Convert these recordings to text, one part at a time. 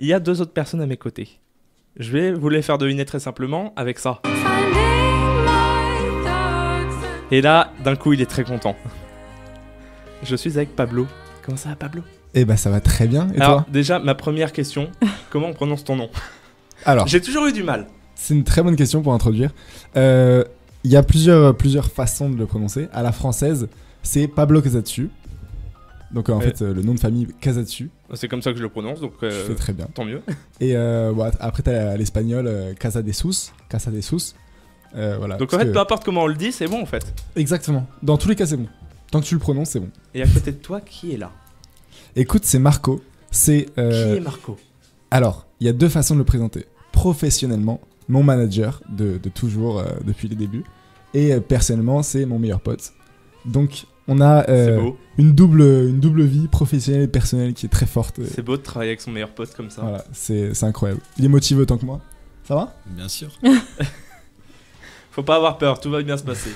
Il y a 2 autres personnes à mes côtés. Je vais vous les faire deviner très simplement avec ça. Et là, d'un coup, il est très content. Je suis avec Pablo. Comment ça va, Pablo ? Eh ben ça va très bien, et Alors, toi ? déjà, ma première question, comment on prononce ton nom ? Alors, J'ai toujours eu du mal. c'est une très bonne question pour introduire. Il y a plusieurs façons de le prononcer. À la française, c'est Pablo Casatsu. Donc en fait, le nom de famille Casatsu. C'est comme ça que je le prononce, donc Je fais très bien. tant mieux. Et après, t'as l'espagnol Casa de Sus. Voilà, Donc en fait, peu importe comment on le dit, c'est bon en fait. Exactement. Dans tous les cas, c'est bon. Tant que tu le prononces, c'est bon. Et à côté de toi, qui est là ? Écoute, c'est Marco. Qui est Marco ? Alors, il y a 2 façons de le présenter. Professionnellement, mon manager de toujours depuis les débuts. Et personnellement, c'est mon meilleur pote. Donc, on a une double vie professionnelle et personnelle qui est très forte. C'est beau de travailler avec son meilleur pote comme ça. Voilà, c'est incroyable. Il est motivé autant que moi. Ça va ? Bien sûr. Faut pas avoir peur, tout va bien se passer.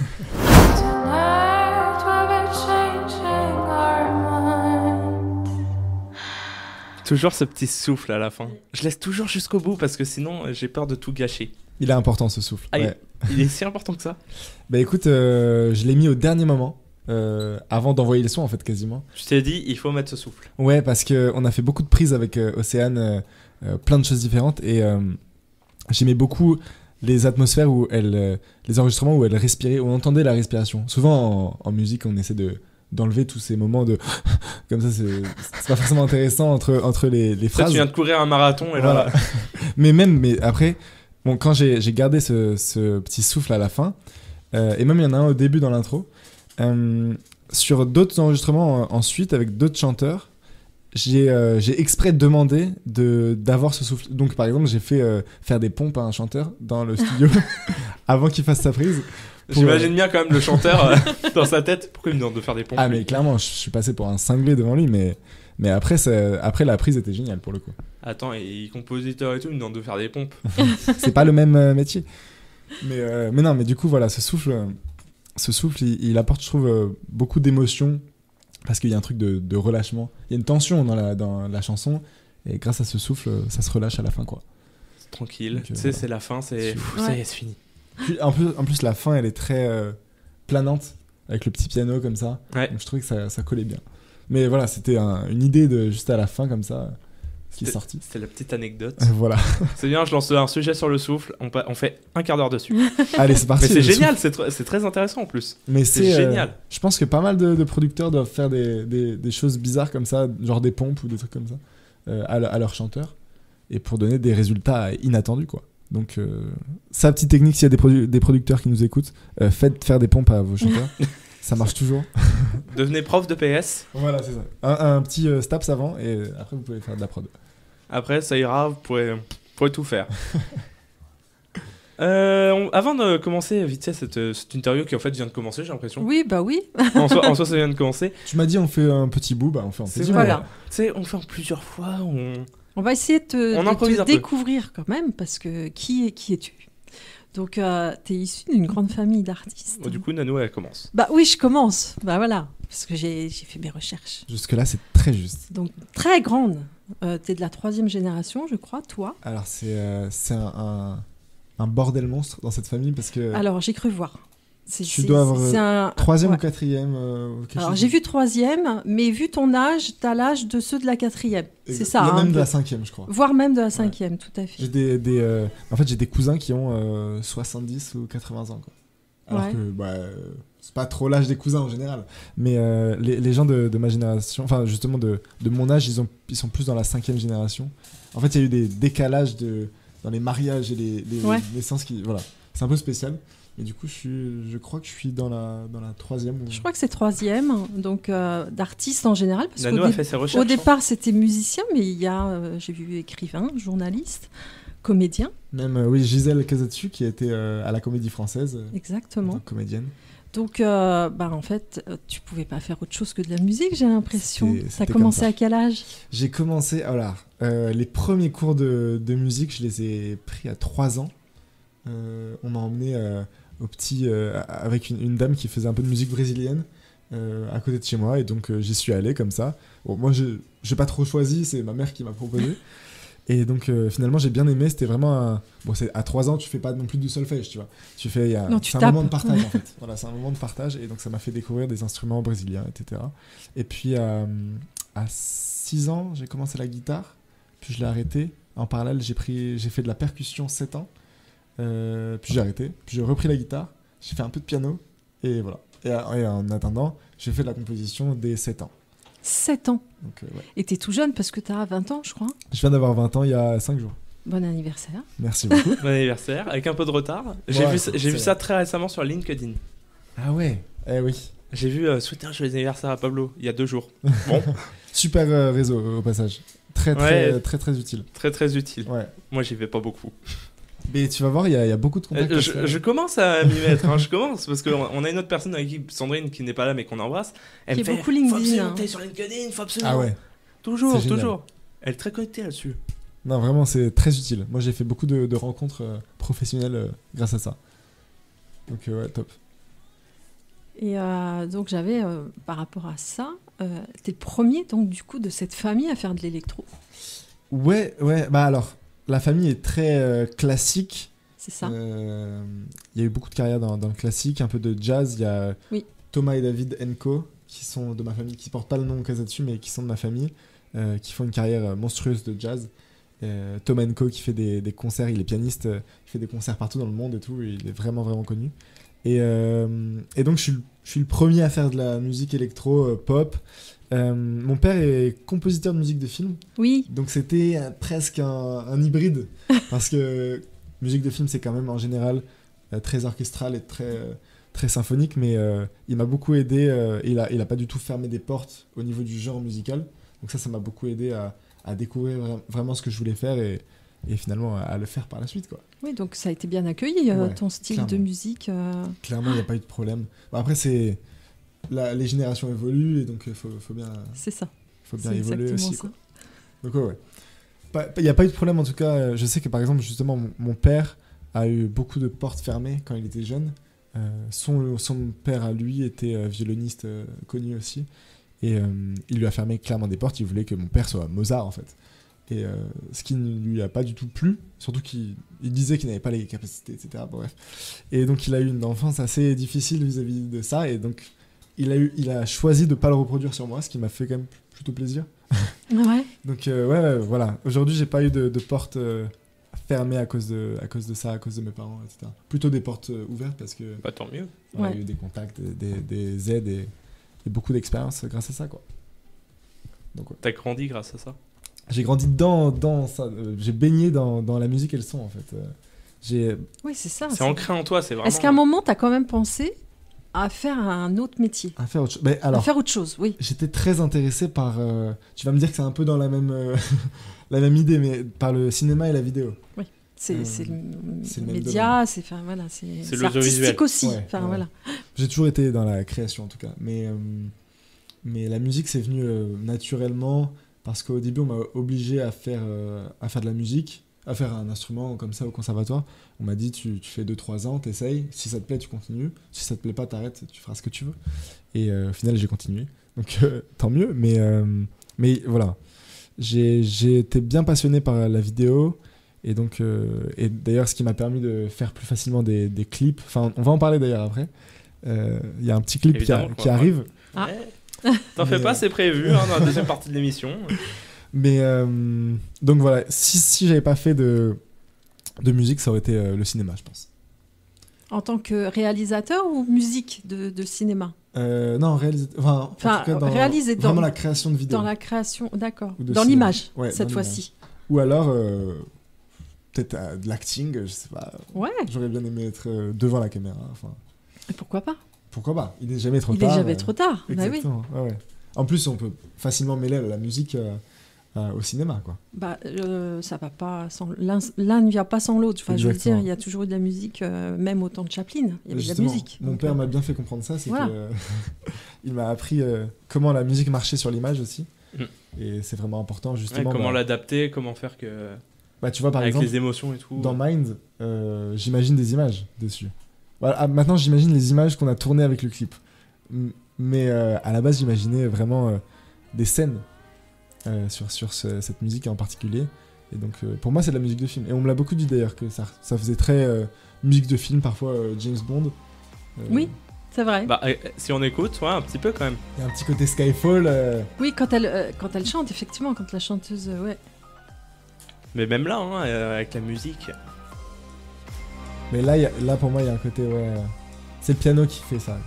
Toujours ce petit souffle à la fin. Je laisse toujours jusqu'au bout parce que sinon j'ai peur de tout gâcher. Il est important ce souffle. Ah, ouais. Il est si important que ça ? Bah écoute, je l'ai mis au dernier moment, avant d'envoyer le son en fait quasiment. Je t'ai dit, il faut mettre ce souffle. Ouais, parce qu'on a fait beaucoup de prises avec Océane, plein de choses différentes et j'aimais beaucoup les atmosphères où les enregistrements où elle respirait, où on entendait la respiration. Souvent en musique, on essaie d'enlever tous ces moments de comme ça, c'est pas forcément intéressant entre les phrases. Tu viens de courir un marathon et voilà. là. mais après, bon, quand j'ai gardé ce petit souffle à la fin, et même il y en a un au début dans l'intro, sur d'autres enregistrements ensuite avec d'autres chanteurs, j'ai exprès demandé d'avoir ce souffle. Donc par exemple, j'ai fait faire des pompes à un chanteur dans le studio avant qu'il fasse sa prise. J'imagine bien quand même le chanteur dans sa tête. Pourquoi il me demande de faire des pompes ? Ah mais clairement, je suis passé pour un cinglé devant lui, mais après la prise était géniale pour le coup. Attends, et il est compositeur et tout, il me demande de faire des pompes. C'est pas le même métier. Mais non, mais du coup voilà, ce souffle il apporte, je trouve, beaucoup d'émotions parce qu'il y a un truc de relâchement. Il y a une tension dans la chanson et grâce à ce souffle, ça se relâche à la fin quoi. C'est tranquille. Tu sais, voilà. c'est la fin, ça y est, c'est fini. Puis, en plus, la fin, elle est très planante, avec le petit piano comme ça. Ouais. Donc je trouvais que ça collait bien. Mais voilà, c'était une idée de juste à la fin comme ça, qui est sortie. C'était la petite anecdote. Voilà. C'est bien, je lance un sujet sur le souffle, on fait un quart d'heure dessus. Allez, c'est parti. Mais c'est génial, c'est très intéressant en plus. Mais c'est génial. Je pense que pas mal de producteurs doivent faire des choses bizarres comme ça, genre des pompes ou des trucs comme ça, à leurs chanteurs, et pour donner des résultats inattendus, quoi. Donc, sa petite technique, s'il y a des producteurs qui nous écoutent, faites faire des pompes à vos chanteurs. Ça marche toujours. Devenez prof de PS. Voilà, c'est ça. Un petit Staps avant, et après, vous pouvez faire de la prod. Après, ça ira, vous pourrez tout faire. Avant de commencer, vite fait, cette interview qui en fait vient de commencer, j'ai l'impression. Oui, bah oui. En soi, ça vient de commencer. Tu m'as dit, on fait un petit bout, bah on fait en plaisir. Voilà. Tu sais, on fait en plusieurs fois. On va essayer de te peu. découvrir quand même, parce que qui es-tu ? Donc, t'es issu d'une grande famille d'artistes. Du coup, Nano, elle commence. Bah oui, je commence. Bah voilà, parce que j'ai fait mes recherches. Jusque-là, c'est très juste. Donc, très grande. T'es de la 3e génération, je crois, toi. Alors, c'est un bordel monstre dans cette famille, parce que... Alors, j'ai cru voir. Tu dois avoir 3e ouais. ou 4e Alors, j'ai vu 3e, mais vu ton âge, t'as l'âge de ceux de la 4e. C'est ça. Même de la 5e, je crois. Voire même de la 5e, ouais. Tout à fait. En fait, j'ai des cousins qui ont 70 ou 80 ans, quoi. Alors que c'est pas trop l'âge des cousins en général. Mais les gens de ma génération, enfin justement de mon âge, ils sont plus dans la 5e génération. En fait, il y a eu des décalages dans les mariages et les naissances qui... Voilà. C'est un peu spécial. Et du coup, je crois que je suis dans la 3e. Je crois que c'est 3e, donc d'artistes en général. Parce Nano a fait ses recherches. Au départ, c'était musicien, mais il y a, j'ai vu écrivain, journaliste, comédien. Même, Gisèle Casatsu, qui a été à la Comédie Française. Exactement. Comédienne. Donc, en fait, tu pouvais pas faire autre chose que de la musique, j'ai l'impression. T'as C'était commencé à quel âge ? J'ai commencé... Alors, les premiers cours de musique, je les ai pris à 3 ans. On m'a emmené... au petit avec une dame qui faisait un peu de musique brésilienne à côté de chez moi, et donc j'y suis allé comme ça. Bon, moi j'ai pas trop choisi, c'est ma mère qui m'a proposé, Et donc finalement j'ai bien aimé, c'était vraiment bon, c'est à 3 ans tu fais pas non plus du solfège, tu vois. Non, tu c'est un tapes. moment de partage en fait. Voilà, c'est un moment de partage et donc ça m'a fait découvrir des instruments brésiliens, etc. Et puis à 6 ans j'ai commencé la guitare, puis je l'ai arrêté. En parallèle j'ai fait de la percussion 7 ans, puis j'ai arrêté, puis j'ai repris la guitare, j'ai fait un peu de piano et voilà. Et en attendant j'ai fait de la composition dès 7 ans. 7 ans. Donc, ouais. Et t'es tout jeune parce que t'as 20 ans, je crois. Je viens d'avoir 20 ans il y a 5 jours. Bon anniversaire. Merci beaucoup. Bon anniversaire, avec un peu de retard. J'ai vu ça très récemment sur LinkedIn. Ah ouais, eh oui. J'ai vu souhaiter un joyeux anniversaire à Pablo il y a 2 jours. Bon, Super réseau au passage. Très utile. très utile. Ouais. Moi, j'y vais pas beaucoup. Mais tu vas voir, il y a beaucoup de contacts. Je commence à m'y mettre, hein, je commence, parce qu'on a une autre personne avec qui, Sandrine, qui n'est pas là mais qu'on embrasse. Elle Qui me fait, est beaucoup LinkedIn. faut absolument que t'ailles sur LinkedIn, faut absolument. Ah ouais. Toujours, C'est génial. toujours. Elle est très connectée là-dessus. Non, vraiment, c'est très utile. Moi, j'ai fait beaucoup de rencontres professionnelles grâce à ça. Donc, ouais, top. Et donc j'avais, par rapport à ça, t'es le premier donc du coup de cette famille à faire de l'électro. Ouais, bah alors, la famille est très classique. C'est ça. Il y a eu beaucoup de carrières dans le classique, un peu de jazz. Il y a Thomas et David Enco, qui sont de ma famille, qui portent pas le nom Casatsu, mais qui sont de ma famille, qui font une carrière monstrueuse de jazz. Thomas Enco qui fait des concerts, il est pianiste, il fait des concerts partout dans le monde et tout, et il est vraiment vraiment connu. Et donc je suis le premier à faire de la musique électro pop. Mon père est compositeur de musique de film. Oui. Donc c'était presque un hybride parce que musique de film c'est quand même en général très orchestral et très symphonique, mais il m'a beaucoup aidé. Il a pas du tout fermé des portes au niveau du genre musical. Donc ça m'a beaucoup aidé à découvrir vraiment ce que je voulais faire et finalement à le faire par la suite, quoi. Oui, donc ça a été bien accueilli, ton style clairement. de musique. Clairement, il n'y a pas eu de problème. Bon, après, les générations évoluent et donc il faut bien, C'est ça. faut bien C'est évoluer exactement aussi, ça. quoi. Donc ouais. Il n'y a pas eu de problème en tout cas. Je sais que par exemple, justement, mon père a eu beaucoup de portes fermées quand il était jeune. Son père à lui était violoniste connu aussi. Et il lui a fermé clairement des portes. Il voulait que mon père soit Mozart en fait. Et ce qui ne lui a pas du tout plu, surtout qu'il disait qu'il n'avait pas les capacités, etc. Bref. Et donc il a eu une enfance assez difficile vis-à-vis de ça, et donc il a choisi de ne pas le reproduire sur moi, ce qui m'a fait quand même plutôt plaisir. Ouais. Donc ouais, voilà. Aujourd'hui, j'ai pas eu de porte fermée à cause de ça, à cause de mes parents, etc. Plutôt des portes ouvertes parce que Bah tant mieux. il y a eu des contacts, des aides et beaucoup d'expérience grâce à ça, quoi. Donc ouais. T'as grandi grâce à ça. J'ai grandi dans ça, j'ai baigné dans la musique et le son en fait. Oui, c'est ça. C'est ancré en toi, c'est vraiment. Est-ce qu'à un moment, tu as quand même pensé à faire un autre métier, À faire autre chose. Mais alors, à faire autre chose, oui. j'étais très intéressé par. Tu vas me dire que c'est un peu dans la même idée, mais par le cinéma et la vidéo. C'est le le même média, c'est voilà, c'est l'audiovisuel. artistique aussi. Ouais, Enfin ouais. voilà. J'ai toujours été dans la création en tout cas, mais la musique c'est venu naturellement parce qu'au début on m'a obligé à faire de la musique, à faire un instrument comme ça au conservatoire. On m'a dit tu fais 2-3 ans, t'essayes, si ça te plaît tu continues, si ça te plaît pas t'arrêtes, tu feras ce que tu veux. Et au final j'ai continué, donc tant mieux, mais voilà. J'ai été bien passionné par la vidéo. Et donc, et d'ailleurs, ce qui m'a permis de faire plus facilement des clips. Enfin, on va en parler d'ailleurs après. Il y a un petit clip qui arrive. Ah. Ouais. T'en fais pas, c'est prévu hein, dans la deuxième partie de l'émission. Mais donc voilà, si j'avais pas fait de musique, ça aurait été le cinéma, je pense. En tant que réalisateur ou musique de cinéma? Non, réalisateur. Enfin, en tout cas, réaliser vraiment la création de vidéos. Dans la création, d'accord. Ou de Dans cinéma. l'image, Ouais, cette dans fois-ci. Ou alors, peut-être de l'acting, je sais pas. Ouais. J'aurais bien aimé être devant la caméra. Enfin, Et pourquoi pas? pourquoi pas? Il n'est jamais trop Il tard. est jamais trop tard. Bah oui. Exactement. Ouais. En plus, on peut facilement mêler la musique au cinéma, quoi. Bah, ça va pas sans l'un ne vient pas sans l'autre. Enfin, je veux Exactement. dire, il y a toujours eu de la musique, même au temps de Chaplin. Il y avait Justement, de la musique. Mon Donc, père m'a bien fait comprendre ça, c'est voilà. que il m'a appris comment la musique marchait sur l'image aussi. Mm. Et c'est vraiment important, Ouais, justement. comment l'adapter, comment faire que. Tu vois, par avec exemple, les émotions et tout. dans Mind, j'imagine des images dessus. Voilà, maintenant, j'imagine les images qu'on a tournées avec le clip. Mais à la base, j'imaginais vraiment des scènes sur cette musique en particulier. Et donc pour moi c'est de la musique de film. Et on me l'a beaucoup dit d'ailleurs que ça faisait très musique de film, parfois James Bond. Oui, c'est vrai. Bah, si on écoute, ouais, un petit peu quand même. Il y a un petit côté Skyfall. Oui, quand elle chante, effectivement, quand la chanteuse, ouais. Mais même là, hein, avec la musique. Mais là pour moi il y a un côté, ouais. C'est le piano qui fait ça.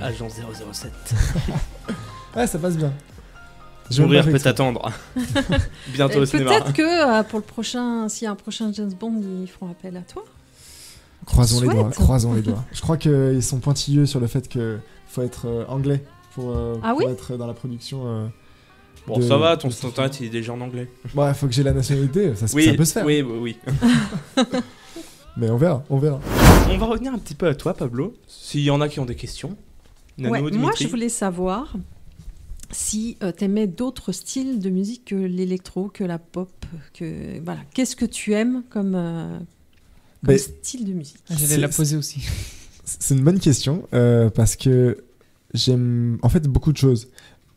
Agent 007. Ouais, ça passe bien. Mourir peut t'attendre. Bientôt au cinéma. Peut-être que pour le prochain, s'il y a un prochain James Bond, ils feront appel à toi. Croisons les doigts. Je crois qu'ils sont pointilleux sur le fait qu'il faut être anglais pour être dans la production. Bon, ça va, ton site internet il est déjà en anglais. Ouais, faut que j'ai la nationalité, ça peut se faire. Oui. Mais on verra. On va revenir un petit peu à toi, Pablo. S'il y en a qui ont des questions. Nano, moi, je voulais savoir si t'aimais d'autres styles de musique que l'électro, que la pop, que voilà. Qu'est-ce que tu aimes comme style de musique? J'allais la poser aussi. C'est une bonne question parce que j'aime en fait beaucoup de choses.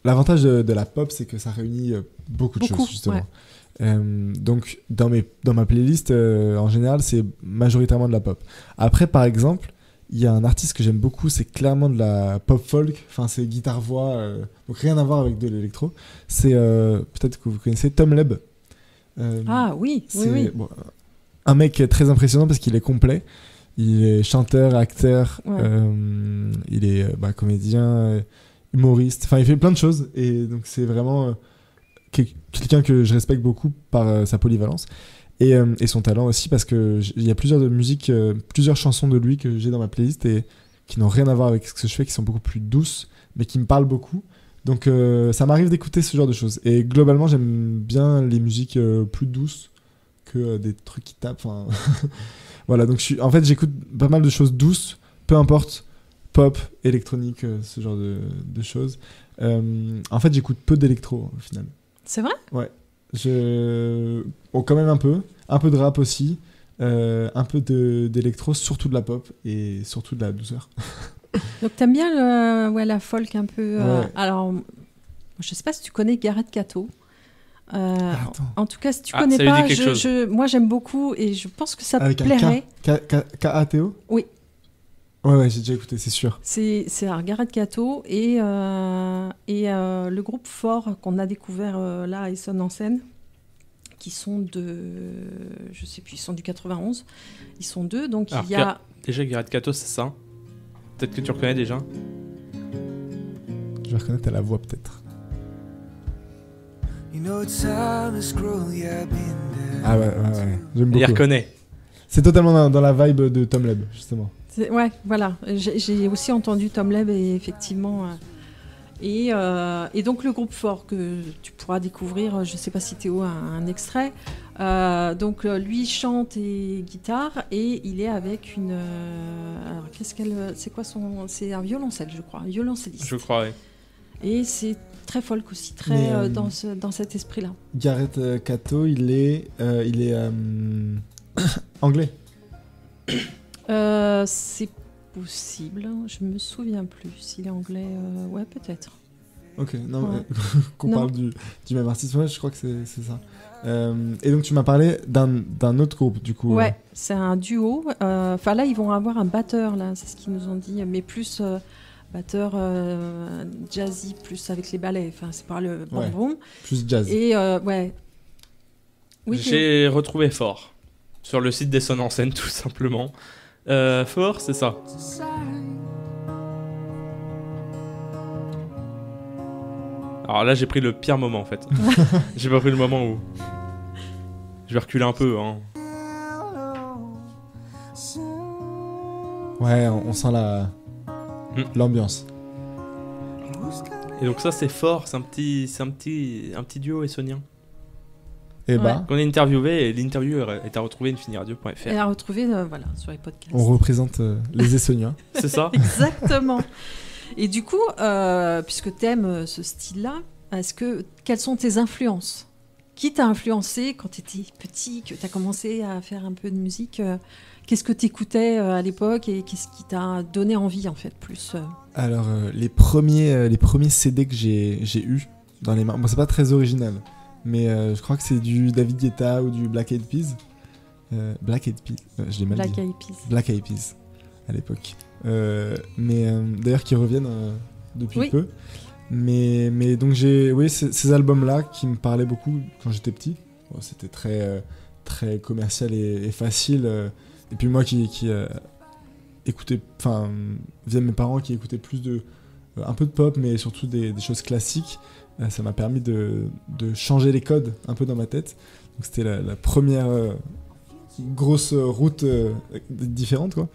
L'avantage de la pop, c'est que ça réunit beaucoup de choses justement. Ouais. Donc dans ma playlist en général c'est majoritairement de la pop. Après par exemple il y a un artiste que j'aime beaucoup, c'est clairement de la pop folk, enfin c'est guitare voix, donc rien à voir avec de l'électro. C'est peut-être que vous connaissez Tom Leb. Ah oui. Bon, un mec très impressionnant parce qu'il est complet. Il est chanteur, acteur, il est comédien, humoriste, enfin il fait plein de choses et donc c'est vraiment quelqu'un que je respecte beaucoup par sa polyvalence et son talent aussi parce que il y a plusieurs chansons de lui que j'ai dans ma playlist et qui n'ont rien à voir avec ce que je fais, qui sont beaucoup plus douces mais qui me parlent beaucoup. Donc ça m'arrive d'écouter ce genre de choses et globalement j'aime bien les musiques plus douces que des trucs qui tapent. Voilà, donc en fait j'écoute pas mal de choses douces, peu importe, pop, électronique, ce genre de choses. En fait j'écoute peu d'électro au final. C'est vrai ? Ouais. Quand même un peu de rap aussi, un peu d'électro, surtout de la pop et surtout de la douceur. Donc t'aimes bien la folk un peu. Ouais. Alors, je sais pas si tu connais Gareth Cato. En tout cas, si tu connais ça lui pas, dit quelque chose. moi j'aime beaucoup et je pense que ça te Avec plairait. K-A-T-O ? Oui. Ouais, j'ai déjà écouté, c'est sûr. C'est Gareth Cato et le groupe Fort qu'on a découvert là à Essonnes-en-Seine, qui sont je sais plus, ils sont du 91. Ils sont deux, donc alors, il y a... Déjà, Gareth Cato, c'est ça. Peut-être que tu reconnais déjà. Je vais reconnaître à la voix peut-être. Ah ouais. J'aime beaucoup. Il reconnaît. C'est totalement dans la vibe de Tom Leb, justement. Ouais, voilà. J'ai aussi entendu Tom Leb et effectivement... Et donc le groupe Fort que tu pourras découvrir, je ne sais pas si Théo a un extrait. Donc lui chante et guitare et il est avec une... alors c'est quoi c'est un violoncelle, je crois, un violoncelliste. Je crois, oui. Et c'est très folk aussi, très dans cet esprit-là. Gareth Cato, il est anglais. C'est possible, je me souviens plus s'il est anglais, ouais peut-être. Ok, non, Ouais. qu'on parle du même artiste, ouais, je crois que c'est ça. Et donc tu m'as parlé d'un autre groupe du coup. Ouais, c'est un duo. Enfin là ils vont avoir un batteur là, c'est ce qu'ils nous ont dit, mais plus batteur jazzy, plus avec les ballets. Enfin c'est pas le bonbon. Plus jazz. Et ouais. Oui, j'ai retrouvé Fort sur le site d'Essonnes-en-Seine tout simplement. Fort, c'est ça. Alors là, j'ai pris le pire moment en fait. J'ai pas pris le moment où. Je vais reculer un peu. Hein. Ouais, on sent l'ambiance. Et donc ça, c'est Fort, c'est un petit duo essonien. Et bah, qu'on a interviewé et l'interview est à retrouver infini-radio.fr. Et à retrouver sur les podcasts. On représente les Essoniens. C'est ça. Exactement. Et du coup, puisque tu aimes ce style-là, quelles sont tes influences ? Qui t'a influencé quand tu étais petit, que tu as commencé à faire un peu de musique Qu'est-ce que tu écoutais à l'époque et qu'est-ce qui t'a donné envie en fait plus Alors, les premiers CD que j'ai eu dans les mains, bon, c'est pas très original, mais je crois que c'est du David Guetta ou du Black Eyed Peas. Black Eyed Peas, je l'ai mal dit. Black Eyed Peas, à l'époque. Mais d'ailleurs qui reviennent depuis peu. Mais donc j'ai ces albums-là qui me parlaient beaucoup quand j'étais petit. Bon, c'était très, très commercial et facile. Et puis moi qui écoutais, enfin, via mes parents qui écoutaient plus un peu de pop, mais surtout des choses classiques, ça m'a permis de changer les codes un peu dans ma tête. Donc c'était la première grosse route différente, quoi.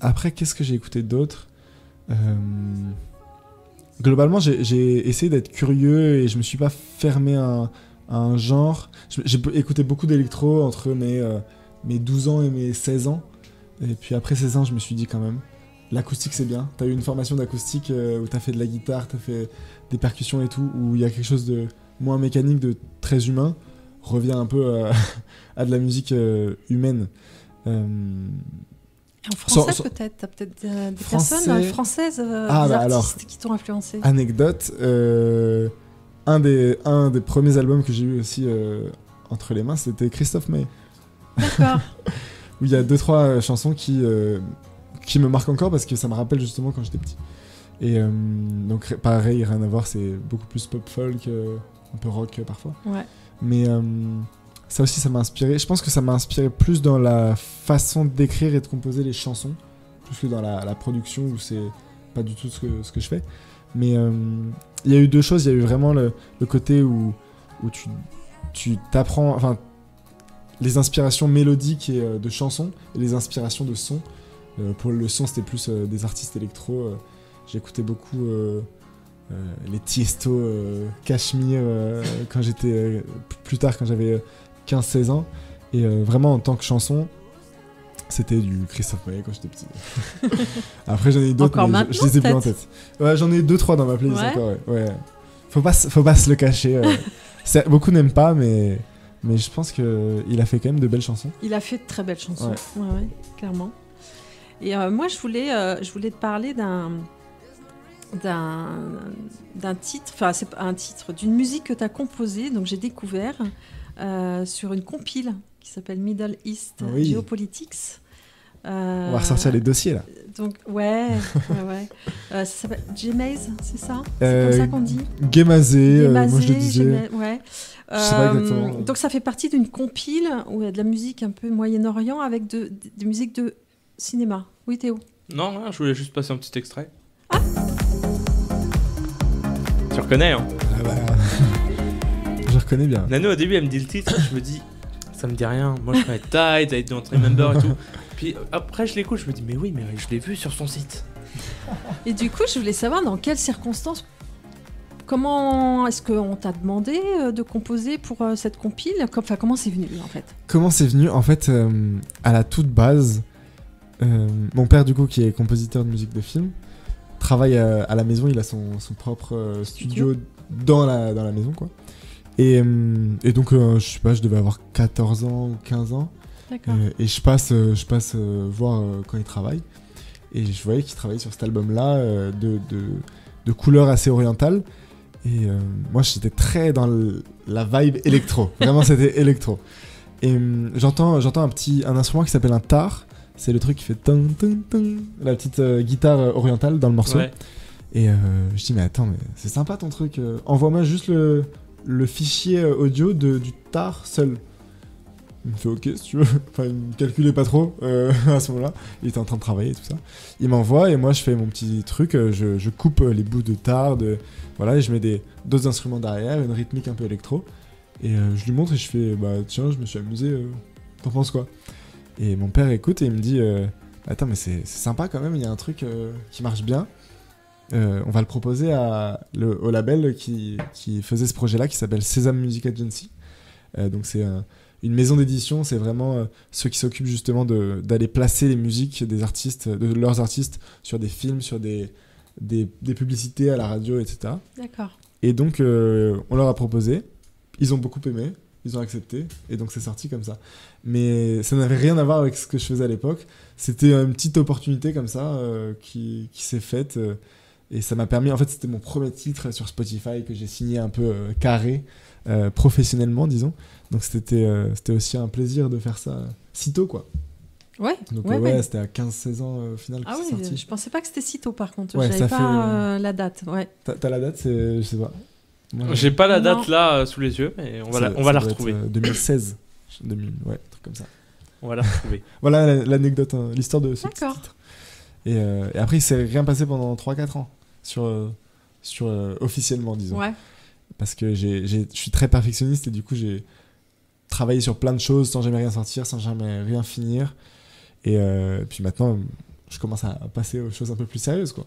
Après, qu'est-ce que j'ai écouté d'autre ? Globalement, j'ai essayé d'être curieux et je me suis pas fermé à un genre. J'ai écouté beaucoup d'électro entre mes 12 ans et mes 16 ans. Et puis après 16 ans, je me suis dit quand même, l'acoustique c'est bien. T'as eu une formation d'acoustique où t'as fait de la guitare, t'as fait des percussions et tout, où il y a quelque chose de moins mécanique, de très humain. Reviens un peu à de la musique humaine. En français peut-être, t'as peut-être des personnes françaises, des artistes qui t'ont influencé. Anecdote, un des premiers albums que j'ai eu aussi entre les mains, c'était Christophe Maé. D'accord. Où il y a 2-3 chansons qui me marquent encore parce que ça me rappelle justement quand j'étais petit. Et donc pareil, rien à voir, c'est beaucoup plus pop folk, un peu rock parfois. Ouais. Mais ça aussi, ça m'a inspiré. Je pense que ça m'a inspiré plus dans la façon d'écrire et de composer les chansons, plus que dans la production où c'est pas du tout ce que je fais. Mais il y a eu 2 choses. Il y a eu vraiment le côté où tu t'apprends, enfin, les inspirations mélodiques et de chansons et les inspirations de sons. Pour le son, c'était plus des artistes électro. J'écoutais beaucoup les Tiesto, Cashmere quand j'étais plus tard, quand j'avais 15-16 ans. Et vraiment, en tant que chanson, c'était du Christophe Maé quand j'étais petit. Après, j'en ai eu d'autres, mais je les ai plus en tête. Ouais, j'en ai 2-3 dans ma playlist encore. Ouais. Faut pas se le cacher. Beaucoup n'aiment pas, mais je pense qu'il a fait quand même de belles chansons. Il a fait de très belles chansons, ouais, clairement. Et moi, je voulais te parler d'un titre, enfin, c'est un titre, d'une musique que tu as composée, donc j'ai découvert sur une compile qui s'appelle Middle East Geopolitics. On va ressortir les dossiers là. Donc, ouais. Ça s'appelle Gemaze, c'est ça ? C'est comme ça qu'on dit ? Gemazé, moi je le disais. Ouais. Je sais pas exactement. Donc ça fait partie d'une compile où il y a de la musique un peu Moyen-Orient avec des musiques de cinéma. Oui, Théo ? Non, je voulais juste passer un petit extrait. Ah, tu reconnais, hein ? Ah bah... je reconnais bien. Nano, au début, elle me dit le titre, je me dis, ça me dit rien. Moi, je connais Tide, I Don't Remember et tout. Puis après, je l'écoute, je me dis, mais oui, mais je l'ai vu sur son site. Et du coup, je voulais savoir dans quelles circonstances, comment est-ce qu'on t'a demandé de composer pour cette compile ? Enfin, comment c'est venu, en fait ? Comment c'est venu ? En fait, à la toute base, mon père, du coup, qui est compositeur de musique de film, travaille à la maison. Il a son propre studio dans la maison, quoi. Et donc, je sais pas, je devais avoir 14 ans ou 15 ans. D'accord. Et je passe voir quand il travaille. Et je voyais qu'il travaillait sur cet album-là de couleurs assez orientales. Et moi, j'étais très dans la vibe électro. Vraiment, c'était électro. Et j'entends un instrument qui s'appelle un tar. C'est le truc qui fait tung, tung, tung, la petite guitare orientale dans le morceau. Ouais. Et je dis, mais attends, mais c'est sympa ton truc. Envoie-moi juste le fichier audio du tar seul. Il me fait ok si tu veux. Enfin, il me calculait pas trop à ce moment-là. Il était en train de travailler et tout ça. Il m'envoie et moi je fais mon petit truc. Je coupe les bouts de tar. Voilà, et je mets d'autres instruments derrière, une rythmique un peu électro. Et je lui montre et je fais bah tiens, je me suis amusé. T'en penses quoi ? Et mon père écoute et il me dit attends, mais c'est sympa quand même. Il y a un truc qui marche bien. On va le proposer au label qui faisait ce projet-là, qui s'appelle Sesame Music Agency. Donc c'est une maison d'édition, c'est vraiment ceux qui s'occupent justement d'aller placer les musiques des artistes, de leurs artistes, sur des films, sur des publicités à la radio, etc. D'accord. Et donc on leur a proposé, ils ont beaucoup aimé, ils ont accepté, et donc c'est sorti comme ça. Mais ça n'avait rien à voir avec ce que je faisais à l'époque. C'était une petite opportunité comme ça qui s'est faite. Et ça m'a permis, en fait, c'était mon premier titre sur Spotify que j'ai signé un peu carré, professionnellement, disons. Donc c'était aussi un plaisir de faire ça si tôt, quoi. Ouais. Donc ouais. c'était à 15-16 ans au final que c'est sorti. Je pensais pas que c'était si tôt, par contre. Ouais, J'avais ça pas fait, la date. Ouais. T'as la date, je sais pas. Moi, J'ai pas la date Non. là sous les yeux, mais on va la doit retrouver. être, 2016. Ouais, un truc comme ça. On va la retrouver. Voilà l'anecdote, hein, l'histoire de ce petit D'accord. titre. Et après, il s'est rien passé pendant 3-4 ans sur officiellement, disons. Ouais. Parce que je suis très perfectionniste et du coup, j'ai travaillé sur plein de choses sans jamais rien sortir, sans jamais rien finir. Et puis maintenant, je commence à passer aux choses un peu plus sérieuses, quoi.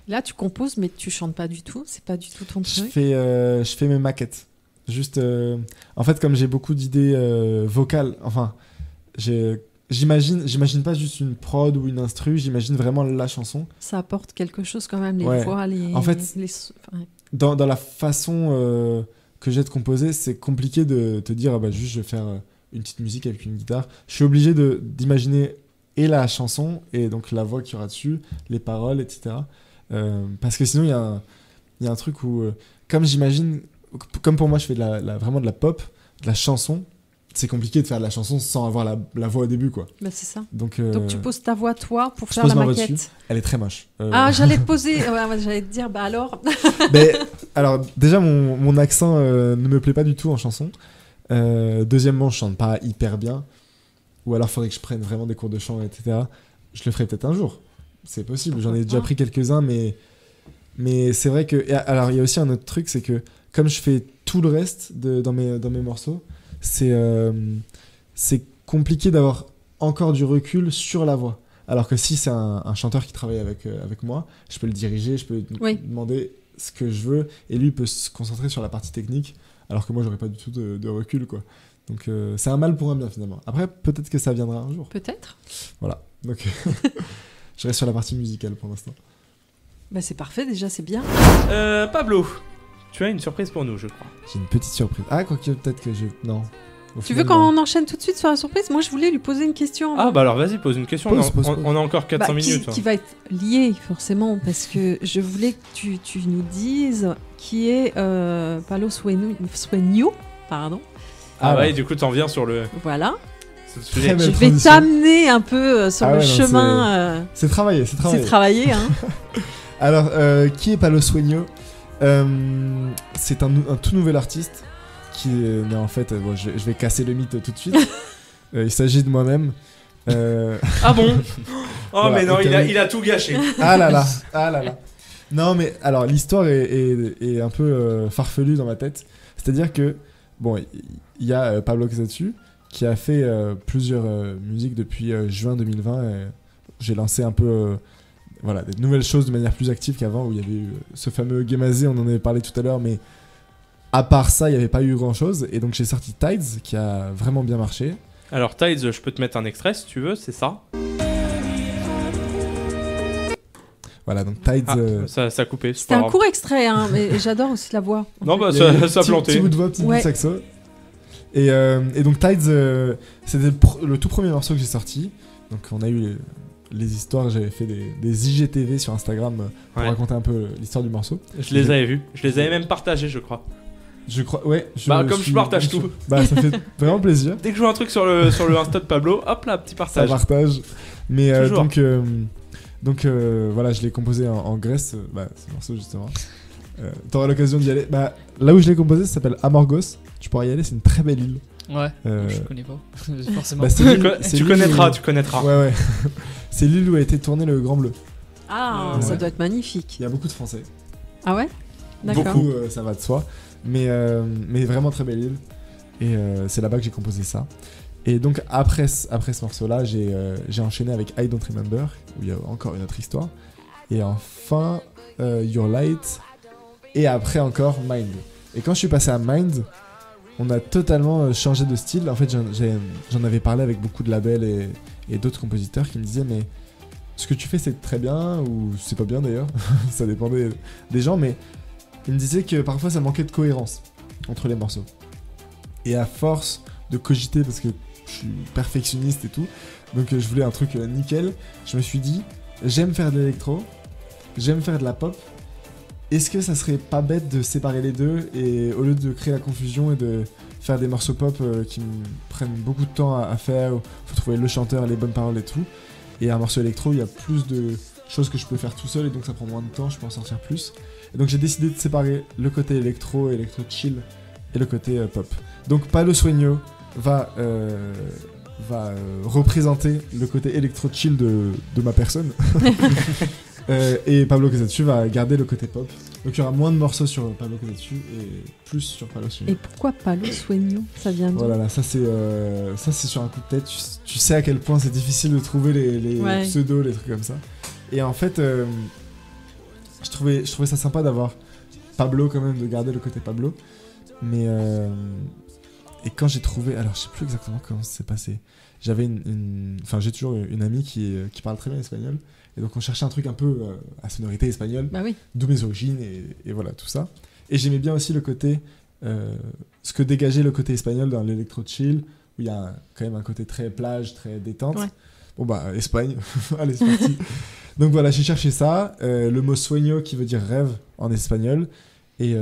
Là, tu composes, mais tu chantes pas du tout. C'est pas du tout ton Je truc. fais mes maquettes. Juste, en fait, comme j'ai beaucoup d'idées vocales, enfin, j'imagine pas juste une prod ou une instru, j'imagine vraiment la chanson. Ça apporte quelque chose quand même, les Ouais. voix, En fait, ouais. Dans la façon que j'ai de composer, c'est compliqué de te dire, juste je vais faire une petite musique avec une guitare. Je suis obligé d'imaginer et la chanson, et donc la voix qu'il y aura dessus, les paroles, etc. Parce que sinon, il y a un truc où, comme j'imagine, comme pour moi, je fais vraiment de la pop, de la chanson, c'est compliqué de faire de la chanson sans avoir la voix au début, quoi. Bah, c'est ça. Donc tu poses ta voix, toi, pour je faire pose la ma voix maquette. dessus. Elle est très moche. Ah, j'allais te poser. Ouais, j'allais te dire, bah alors. Mais, alors, déjà, mon accent ne me plaît pas du tout en chanson. Deuxièmement, je chante pas hyper bien. Ou alors, il faudrait que je prenne vraiment des cours de chant, etc. Je le ferai peut-être un jour. C'est possible. J'en ai déjà pris quelques-uns, mais c'est vrai que... Alors, il y a aussi un autre truc, c'est que comme je fais tout le reste dans mes morceaux, c'est compliqué d'avoir encore du recul sur la voix. Alors que si c'est un chanteur qui travaille avec moi, je peux le diriger, je peux lui demander ce que je veux, et lui peut se concentrer sur la partie technique, alors que moi j'aurais pas du tout de recul, quoi. Donc c'est un mal pour un bien, finalement. Après, peut-être que ça viendra un jour. Peut-être. Voilà. Donc je reste sur la partie musicale pour l'instant. Bah, c'est parfait, déjà, c'est bien. Pablo, tu as une surprise pour nous, je crois. J'ai une petite surprise. Ah, quoique peut-être que je... Non. Tu veux qu'on enchaîne tout de suite sur la surprise? Moi, je voulais lui poser une question. Ah, bah alors vas-y, pose une question. Pose. On a encore 400 minutes. Qui va être liée, forcément, parce que je voulais que tu nous dises qui est Pablo Sueño, pardon. Ah ouais, du coup, t'en viens sur le... Voilà. Très belle Je vais transition. t'amener un peu sur le chemin. C'est travaillé, C'est travaillé, hein. Alors, qui est Pablo Sueño? C'est un tout nouvel artiste qui est né en fait... je vais casser le mythe tout de suite. Il s'agit de moi-même. Ah bon? Oh voilà, mais non, il a tout gâché. Ah là là. Non mais alors l'histoire est un peu farfelue dans ma tête. C'est-à-dire que bon, il y a Pablo Casatsu qui a fait plusieurs musiques depuis juin 2020. J'ai lancé un peu des nouvelles choses de manière plus active qu'avant, où il y avait eu ce fameux Gemazé, on en avait parlé tout à l'heure, mais à part ça, il n'y avait pas eu grand-chose. Et donc j'ai sorti Tides, qui a vraiment bien marché. Alors Tides, je peux te mettre un extrait si tu veux, c'est ça. Voilà, donc Tides... ça a coupé. C'était un court extrait, hein, mais j'adore aussi la voix. Non, bah ça a planté. Petit bout de voix, petit bout de saxo. Et donc Tides, c'était le tout premier morceau que j'ai sorti. Donc on a eu les histoires, j'avais fait des IGTV sur Instagram pour raconter un peu l'histoire du morceau. Je les avais vus, je les avais même partagés, je crois. Je crois, ouais. Je partage tout. Bah, ça fait vraiment plaisir. Dès que je vois un truc sur le Insta de Pablo, hop là, petit partage. Ça partage. Mais donc voilà, je l'ai composé en Grèce, ce morceau justement. T'auras l'occasion d'y aller. Là où je l'ai composé, ça s'appelle Amorgos. Tu pourras y aller, c'est une très belle île. Ouais, je connais pas, forcément. Tu connaîtras. Ouais. C'est l'île où a été tourné le Grand Bleu. Ah, ça doit être magnifique. Il y a beaucoup de Français. Ah ouais? D'accord. Beaucoup, ça va de soi. Mais vraiment très belle île. Et c'est là-bas que j'ai composé ça. Et donc après ce morceau-là, j'ai enchaîné avec I Don't Remember, où il y a encore une autre histoire. Et enfin, Your Light. Et après encore, Mind. Et quand je suis passé à Mind, on a totalement changé de style. En fait, j'en avais parlé avec beaucoup de labels et d'autres compositeurs qui me disaient, mais ce que tu fais, c'est très bien, ou c'est pas bien d'ailleurs. Ça dépendait des gens, mais ils me disaient que parfois ça manquait de cohérence entre les morceaux. Et à force de cogiter, parce que je suis perfectionniste et tout, donc je voulais un truc nickel, je me suis dit, j'aime faire de l'électro, j'aime faire de la pop. Est-ce que ça serait pas bête de séparer les deux et au lieu de créer la confusion et de faire des morceaux pop qui me prennent beaucoup de temps à faire, faut trouver le chanteur, les bonnes paroles et tout, et un morceau électro, il y a plus de choses que je peux faire tout seul et donc ça prend moins de temps, je peux en sortir plus. Et donc j'ai décidé de séparer le côté électro chill et le côté pop. Donc Palo Sueño va représenter le côté électro chill de ma personne. Et Pablo Casatsu va garder le côté pop. Donc il y aura moins de morceaux sur Pablo Casatsu et plus sur Palo Sueño. Et pourquoi Palo Sueño? Ça vient d'où? Voilà, là, ça c'est sur un coup de tête. Tu sais à quel point c'est difficile de trouver les pseudos, les trucs comme ça. Et en fait, je trouvais ça sympa d'avoir Pablo quand même, de garder le côté Pablo. Mais et quand j'ai trouvé, alors je sais plus exactement comment ça s'est passé. J'avais j'ai toujours une amie qui parle très bien espagnol. Et donc on cherchait un truc un peu à sonorité espagnole, bah oui. D'où mes origines et voilà tout ça. Et j'aimais bien aussi le côté, ce que dégageait le côté espagnol dans l'électro chill, où il y a quand même un côté très plage, très détente. Ouais. Bon bah Espagne, allez c'est parti. Donc voilà, j'ai cherché ça, le mot sueño qui veut dire rêve en espagnol, et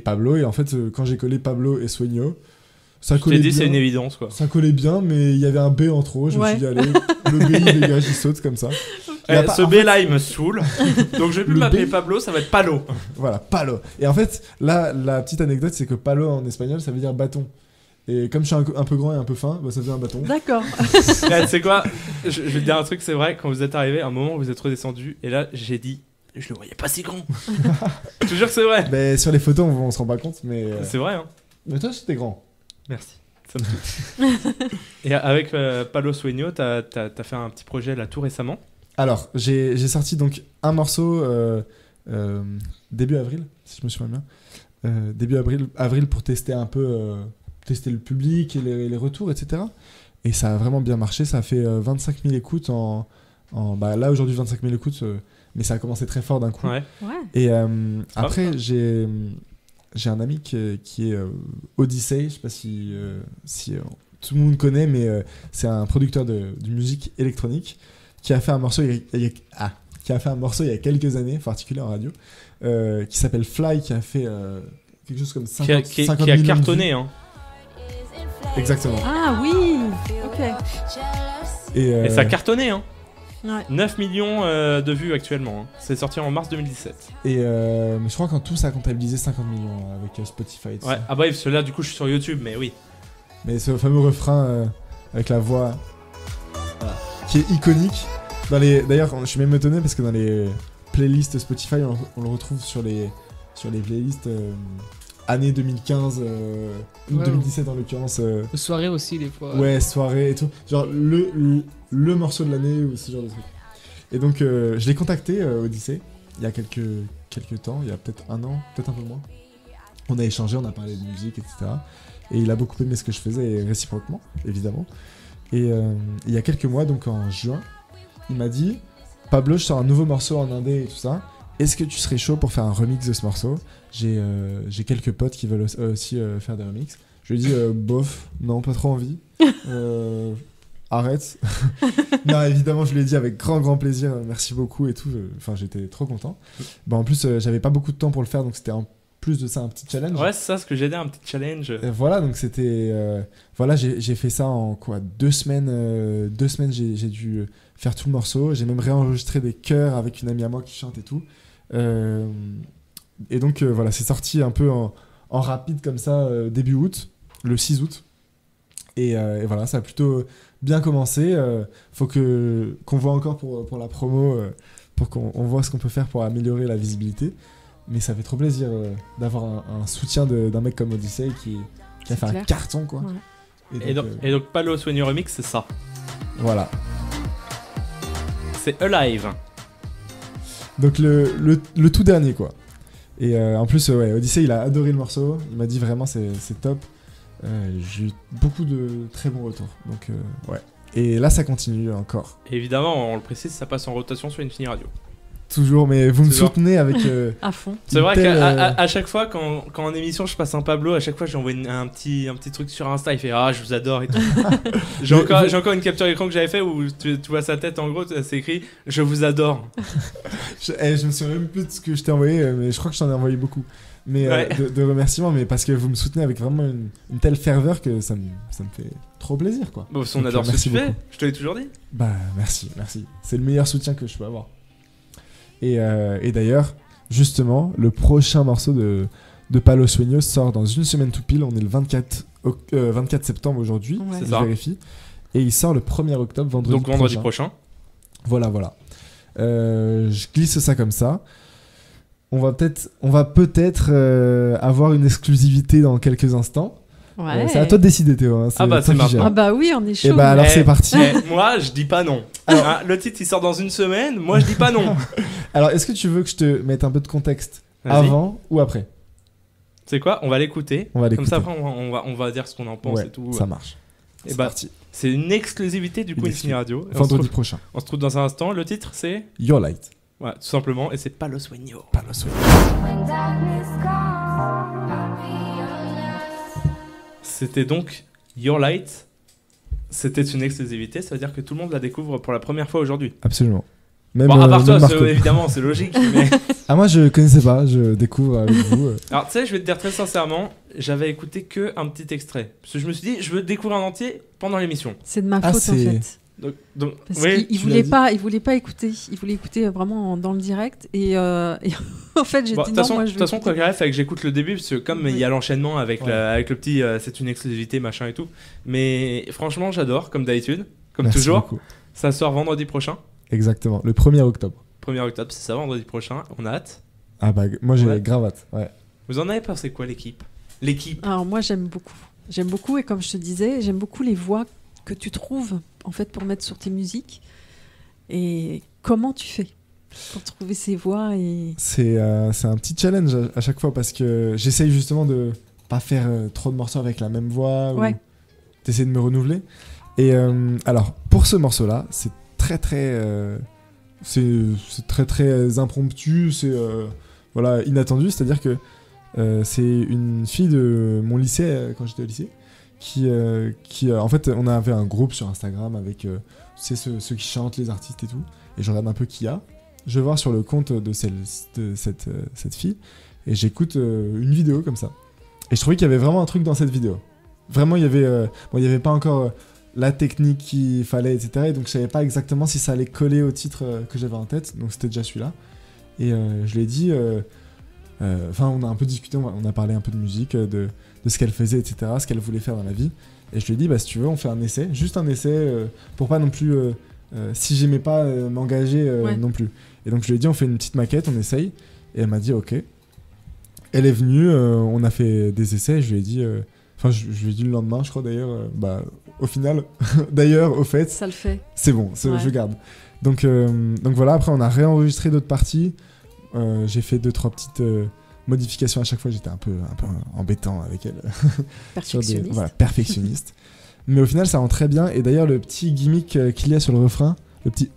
Pablo. Et en fait quand j'ai collé Pablo et sueño, ça collait bien. C'est une évidence quoi. Ça collait bien, mais il y avait un B en trop. Je me suis dit, allez, le B il dégage, il saute comme ça. Ce B là il me saoule. Donc je vais plus m'appeler Pablo, ça va être Palo. Voilà, Palo. Et en fait, là, la petite anecdote, c'est que Palo en espagnol, ça veut dire bâton. Et comme je suis un peu grand et un peu fin, bah, ça faisait un bâton. D'accord. Tu sais quoi, je vais te dire un truc, c'est vrai, quand vous êtes arrivé, à un moment vous êtes redescendu, et là j'ai dit, je le voyais pas si grand. Je te jure que c'est vrai. Mais sur les photos, on se rend pas compte, mais. C'est vrai, hein. Mais toi, c'était grand. Merci. Ça me touche. Et avec Palo Sueño, t'as fait un petit projet là tout récemment. Alors, j'ai sorti donc un morceau début avril, si je me souviens bien. Début avril pour tester un peu, tester le public et les retours, etc. Et ça a vraiment bien marché. Ça a fait 25 000 écoutes bah, là aujourd'hui 25 000 écoutes, mais ça a commencé très fort d'un coup. Ouais. Et après, j'ai un ami qui est Odyssey, je sais pas si tout le monde connaît, mais c'est un producteur de musique électronique qui a fait un morceau il y a quelques années, en particulier en radio, qui s'appelle Fly, qui a fait quelque chose comme 50 qui a cartonné, hein. Exactement. Ah oui, ok. Et ça a cartonné, hein. Ouais. 9 millions de vues actuellement, hein. C'est sorti en mars 2017. Et mais je crois qu'en tout ça a comptabilisé 50 millions avec Spotify et tout ouais. Ça. Ah bah oui, là du coup je suis sur YouTube, mais oui. Mais ce fameux refrain avec la voix qui est iconique. D'ailleurs, je suis même étonné parce que dans les playlists Spotify, on le retrouve sur les playlists années 2015 ou 2017 en l'occurrence. Soirée aussi des fois. Ouais, soirée et tout. Genre le morceau de l'année ou ce genre de truc. Et donc je l'ai contacté Odyssey il y a quelques temps, il y a peut-être un an, peut-être un peu moins. On a échangé, on a parlé de musique, etc. Et il a beaucoup aimé ce que je faisais, et réciproquement, évidemment. Et il y a quelques mois, donc en juin, il m'a dit « Pablo, je sors un nouveau morceau en indé et tout ça. Est-ce que tu serais chaud pour faire un remix de ce morceau ? J'ai quelques potes qui veulent aussi faire des remixes. » Je lui ai dit « Bof, non, pas trop envie. Arrête. » Non, évidemment, je lui ai dit avec grand plaisir, merci beaucoup et tout. Enfin, j'étais trop content. Bon, en plus, j'avais pas beaucoup de temps pour le faire, donc c'était en plus de ça un petit challenge. Ouais, c'est ça ce que j'ai dit, un petit challenge. Voilà, donc c'était voilà, j'ai fait ça en quoi 2 semaines. 2 semaines, j'ai dû faire tout le morceau. J'ai même réenregistré des chœurs avec une amie à moi qui chante et tout. Et donc voilà, c'est sorti un peu en rapide comme ça début août, le 6 août. Et voilà, ça a plutôt bien commencé. Faut qu'on voit encore pour la promo, pour qu'on voit ce qu'on peut faire pour améliorer la visibilité. Mais ça fait trop plaisir d'avoir un soutien d'un mec comme Odyssey qui a fait un carton, quoi. Ouais. Et donc Palo Sueño Remix, c'est ça. Voilà. C'est Alive. Donc le tout dernier, quoi. Et en plus, ouais, Odyssey, il a adoré le morceau. Il m'a dit vraiment c'est top. J'ai eu beaucoup de très bons retours. Donc ouais. Et là, ça continue encore. Et évidemment, on le précise, ça passe en rotation sur Infini Radio. Toujours, mais vous me Toujours. soutenez avec. À fond. C'est vrai telle, qu'à chaque fois, quand en émission je passe un Pablo, à chaque fois j'envoie un petit truc sur Insta, il fait ah je vous adore et tout. j'ai encore une capture d'écran que j'avais fait où tu vois sa tête en gros, c'est écrit je vous adore. Je me souviens même plus de ce que je t'ai envoyé, mais je crois que je t'en ai envoyé beaucoup. Mais Ouais. de remerciements, mais parce que vous me soutenez avec vraiment une telle ferveur que ça me fait trop plaisir, quoi. Bon, on Donc, adore ce que merci tu fais, beaucoup. je te l'ai toujours dit. Bah merci. C'est le meilleur soutien que je peux avoir. Et d'ailleurs, justement, le prochain morceau de Palo Sueño sort dans une semaine tout pile. On est le 24 septembre aujourd'hui, Ouais. je C'est ça. vérifie. Et il sort le 1er octobre, vendredi Donc vendredi prochain. Voilà. Je glisse ça comme ça. On va peut-être avoir une exclusivité dans quelques instants. Ouais. C'est à toi de décider, Théo. Hein. Ah bah, toi c'est qui gères. Ah bah oui, on est chaud. Et bah alors Eh, c'est parti. Moi je dis pas non. Alors- Hein, le titre il sort dans une semaine, moi je dis pas non. Alors est-ce que tu veux que je te mette un peu de contexte Vas-y. avant ou après? C'est quoi? On va l'écouter. On va Comme ça l'écouter. après on va dire ce qu'on en pense Ouais, et tout. ça marche. Et C'est bah, parti. c'est une exclusivité du coup Une Infini Radio. Et Vendredi prochain. on se trouve dans un instant. Le titre c'est Your Light. ouais, tout simplement et c'est Palo Sueño. Palo Sueño. When darkness comes, I'll be your light. C'était donc Your Light. C'était une exclusivité, ça veut dire que tout le monde la découvre pour la première fois aujourd'hui. Absolument. Même, Bon, à part toi, même Marco. évidemment, c'est logique. Mais... Ah moi je connaissais pas, je découvre avec vous. Alors, tu sais, je vais te dire très sincèrement, j'avais écouté que un petit extrait. Parce que je me suis dit, je veux découvrir en entier pendant l'émission. C'est de ma Ah, faute en c'est- fait. Donc Parce oui. qu'il tu l'as voulait pas écouter. Il voulait écouter vraiment dans le direct. Et en fait, j'ai Bon, dit de non, toute moi je veux façon, écouter. quoi qu'il arrive, fallait que j'écoute le début, parce que comme il y a l'enchaînement avec, Ouais. avec le petit c'est une exclusivité, machin et tout. Mais franchement, j'adore, comme d'habitude, comme Merci toujours. beaucoup. Ça sort vendredi prochain, Exactement, le 1er octobre. 1er octobre, c'est ça, vendredi prochain. On a hâte. Ah bah moi j'ai Ouais. grave hâte. Ouais. Vous en avez pensé quoi, l'équipe? L'équipe. Alors moi j'aime beaucoup. J'aime beaucoup et comme je te disais, j'aime beaucoup les voix que tu trouves en fait pour mettre sur tes musiques. Et comment tu fais pour trouver ces voix et C'est un petit challenge à chaque fois parce que j'essaye justement de pas faire trop de morceaux avec la même voix ou Ouais. d'essayer de me renouveler. Et alors pour ce morceau-là, c'est très impromptu, c'est voilà inattendu. C'est-à-dire que c'est une fille de mon lycée quand j'étais au lycée qui en fait on avait un groupe sur Instagram avec tu sais, ceux qui chantent, les artistes et tout. Et je regarde un peu qui y a. Je vais voir sur le compte de cette fille et j'écoute une vidéo comme ça. Et je trouvais qu'il y avait vraiment un truc dans cette vidéo. Vraiment, il y avait pas encore la technique qu'il fallait, etc. Et donc, je savais pas exactement si ça allait coller au titre que j'avais en tête. Donc, c'était déjà celui-là. Et je lui ai dit... Enfin, on a un peu discuté, on a parlé un peu de musique, de ce qu'elle faisait, etc. Ce qu'elle voulait faire dans la vie. Et je lui ai dit, bah, si tu veux, on fait un essai. Juste un essai pour pas non plus... si j'aimais pas m'engager Ouais. non plus. Et donc, je lui ai dit, on fait une petite maquette, on essaye. Et elle m'a dit, ok. Elle est venue, on a fait des essais. Je lui ai dit... Enfin, je lui ai dit le lendemain, je crois d'ailleurs. Bah, au final, d'ailleurs, au fait, ça le fait. c'est bon, Ouais. je garde. Donc voilà, après, on a réenregistré d'autres parties. J'ai fait 2-3 petites modifications à chaque fois. J'étais un peu embêtant avec elle. Sur des- Perfectionniste. voilà, perfectionniste. Mais au final, ça rend très bien. Et d'ailleurs, le petit gimmick qu'il y a sur le refrain, le petit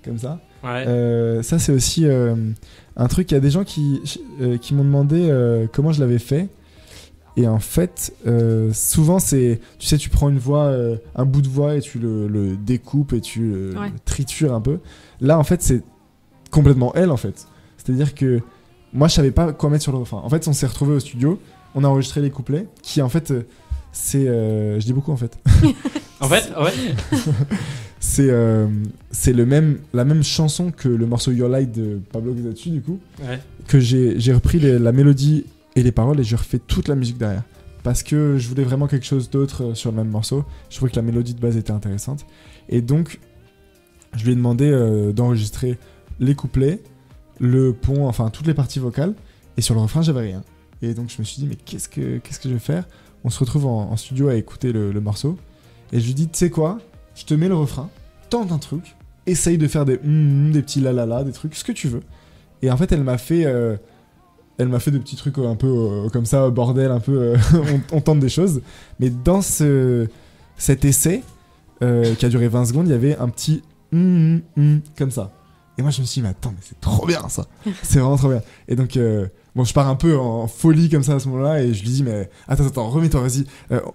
comme ça, Ouais. ça c'est aussi un truc. Il y a des gens qui m'ont demandé comment je l'avais fait. Et en fait, souvent c'est, tu sais, tu prends une voix, un bout de voix et tu le découpes et tu le tritures un peu. Là, en fait, c'est complètement elle, en fait. C'est-à-dire que moi, je savais pas quoi mettre sur le refrain. En fait, on s'est retrouvés au studio, on a enregistré les couplets, qui en fait, c'est, je dis beaucoup en fait. En fait, ouais. C'est la même chanson que le morceau Your Light de Pablo Gazzachi, du coup, Ouais. que j'ai repris la mélodie et les paroles et j'ai refait toute la musique derrière. Parce que je voulais vraiment quelque chose d'autre sur le même morceau. Je trouvais que la mélodie de base était intéressante. Et donc, je lui ai demandé d'enregistrer les couplets, le pont, enfin toutes les parties vocales. Et sur le refrain, j'avais rien. Et donc, je me suis dit, mais qu'est-ce que je vais faire ? On se retrouve en studio à écouter le morceau. Et je lui dis, tu sais quoi ? Je te mets le refrain, tente un truc, essaye de faire des petits la, des trucs, ce que tu veux. Et en fait, elle m'a fait des petits trucs un peu comme ça, bordel, un peu, on tente des choses. Mais dans cet essai, qui a duré 20 secondes, il y avait un petit comme ça. Et moi, je me suis dit, mais attends, mais c'est trop bien ça. C'est vraiment trop bien. Et donc, bon, je pars un peu en folie comme ça à ce moment-là et je lui dis, mais attends, remets-toi, vas-y,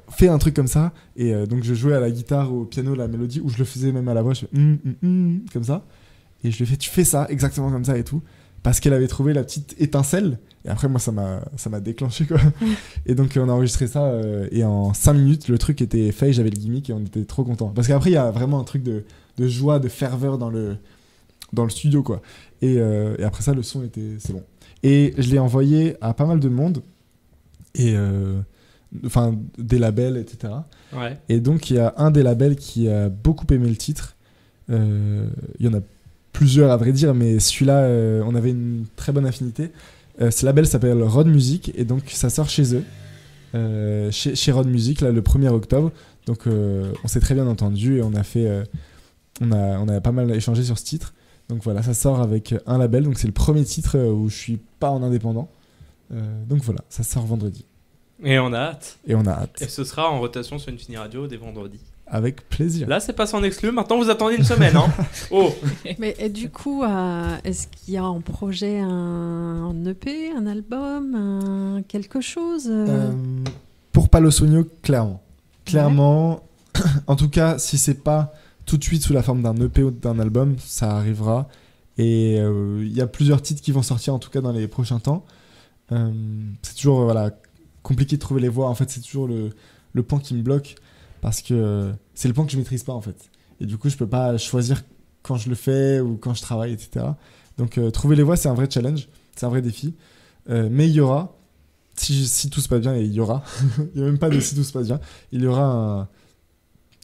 fais un truc comme ça. Et donc, je jouais à la guitare, au piano, la mélodie, ou je le faisais même à la voix, je fais comme ça. Et je lui ai fait, tu fais ça exactement comme ça et tout. Parce qu'elle avait trouvé la petite étincelle. Et après, moi, ça m'a déclenché, quoi. Et donc, on a enregistré ça. Et en 5 minutes, le truc était fait. J'avais le gimmick et on était trop contents. Parce qu'après, il y a vraiment un truc de joie, de ferveur dans le studio, quoi. Et après ça, le son c'est bon. Et je l'ai envoyé à pas mal de monde. Et enfin, des labels, etc. Ouais. Et donc, il y a un des labels qui a beaucoup aimé le titre. Il y en a plusieurs, à vrai dire, mais celui-là, on avait une très bonne affinité. Ce label s'appelle Rod Music, et donc ça sort chez eux, chez Rod Music, là, le 1er octobre. Donc, on s'est très bien entendu, et on a pas mal échangé sur ce titre. Donc voilà, ça sort avec un label, donc c'est le premier titre où je suis pas en indépendant. Donc voilà, ça sort vendredi. Et on a hâte. Et ce sera en rotation sur Infini Radio dès vendredi. Avec plaisir. Là, c'est pas sans exclu. Maintenant, vous attendez une semaine. Hein. Oh. Mais et du coup, est-ce qu'il y a en projet un EP, un album, quelque chose Pour Palo Sogno, clairement. Clairement, en tout cas, si c'est pas tout de suite sous la forme d'un EP ou d'un album, ça arrivera. Et il y a plusieurs titres qui vont sortir, en tout cas dans les prochains temps. C'est toujours compliqué de trouver les voix. En fait, c'est toujours le point qui me bloque. Parce que c'est le point que je maîtrise pas, en fait. Et du coup, je peux pas choisir quand je le fais ou quand je travaille, etc. Donc, trouver les voix, c'est un vrai challenge. C'est un vrai défi. Mais il y aura, si tout se passe bien, et il y aura, il n'y a même pas de si tout se passe bien, il y aura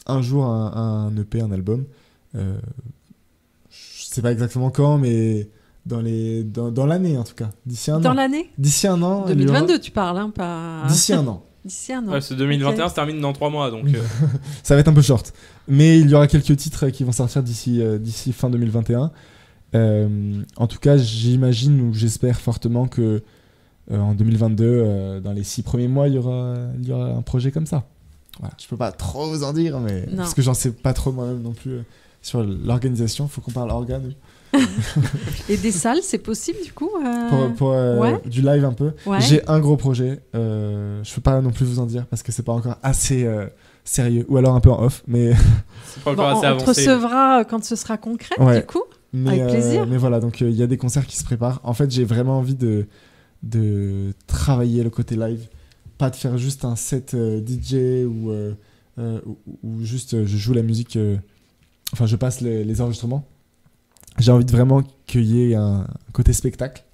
un jour un EP, un album. Je sais pas exactement quand, mais dans l'année, en tout cas. D'ici un an. Dans l'année D'ici un an. 2022, tu parles, hein, pas... D'ici un an. D'ici un an. Ouais, ce 2021 Ok. se termine dans 3 mois, donc... Ça va être un peu short. Mais il y aura quelques titres qui vont sortir d'ici fin 2021. En tout cas, j'imagine ou j'espère fortement que en 2022, dans les 6 premiers mois, il y aura un projet comme ça. Voilà. Je peux pas trop vous en dire, mais Non. parce que j'en sais pas trop moi-même non plus sur l'organisation. Faut qu'on parle organe. Et des salles, c'est possible du coup Pour ouais. du live un peu. Ouais. J'ai un gros projet. Je peux pas non plus vous en dire parce que c'est pas encore assez sérieux, ou alors un peu en off, mais C'est pas encore assez on te avancé. recevra quand ce sera concret, Ouais. du coup. Mais, Avec plaisir. mais voilà, donc il y a des concerts qui se préparent. En fait, j'ai vraiment envie de travailler le côté live, pas de faire juste un set DJ ou juste je joue la musique, enfin je passe les enregistrements. J'ai envie de vraiment qu'il y ait un côté spectacle,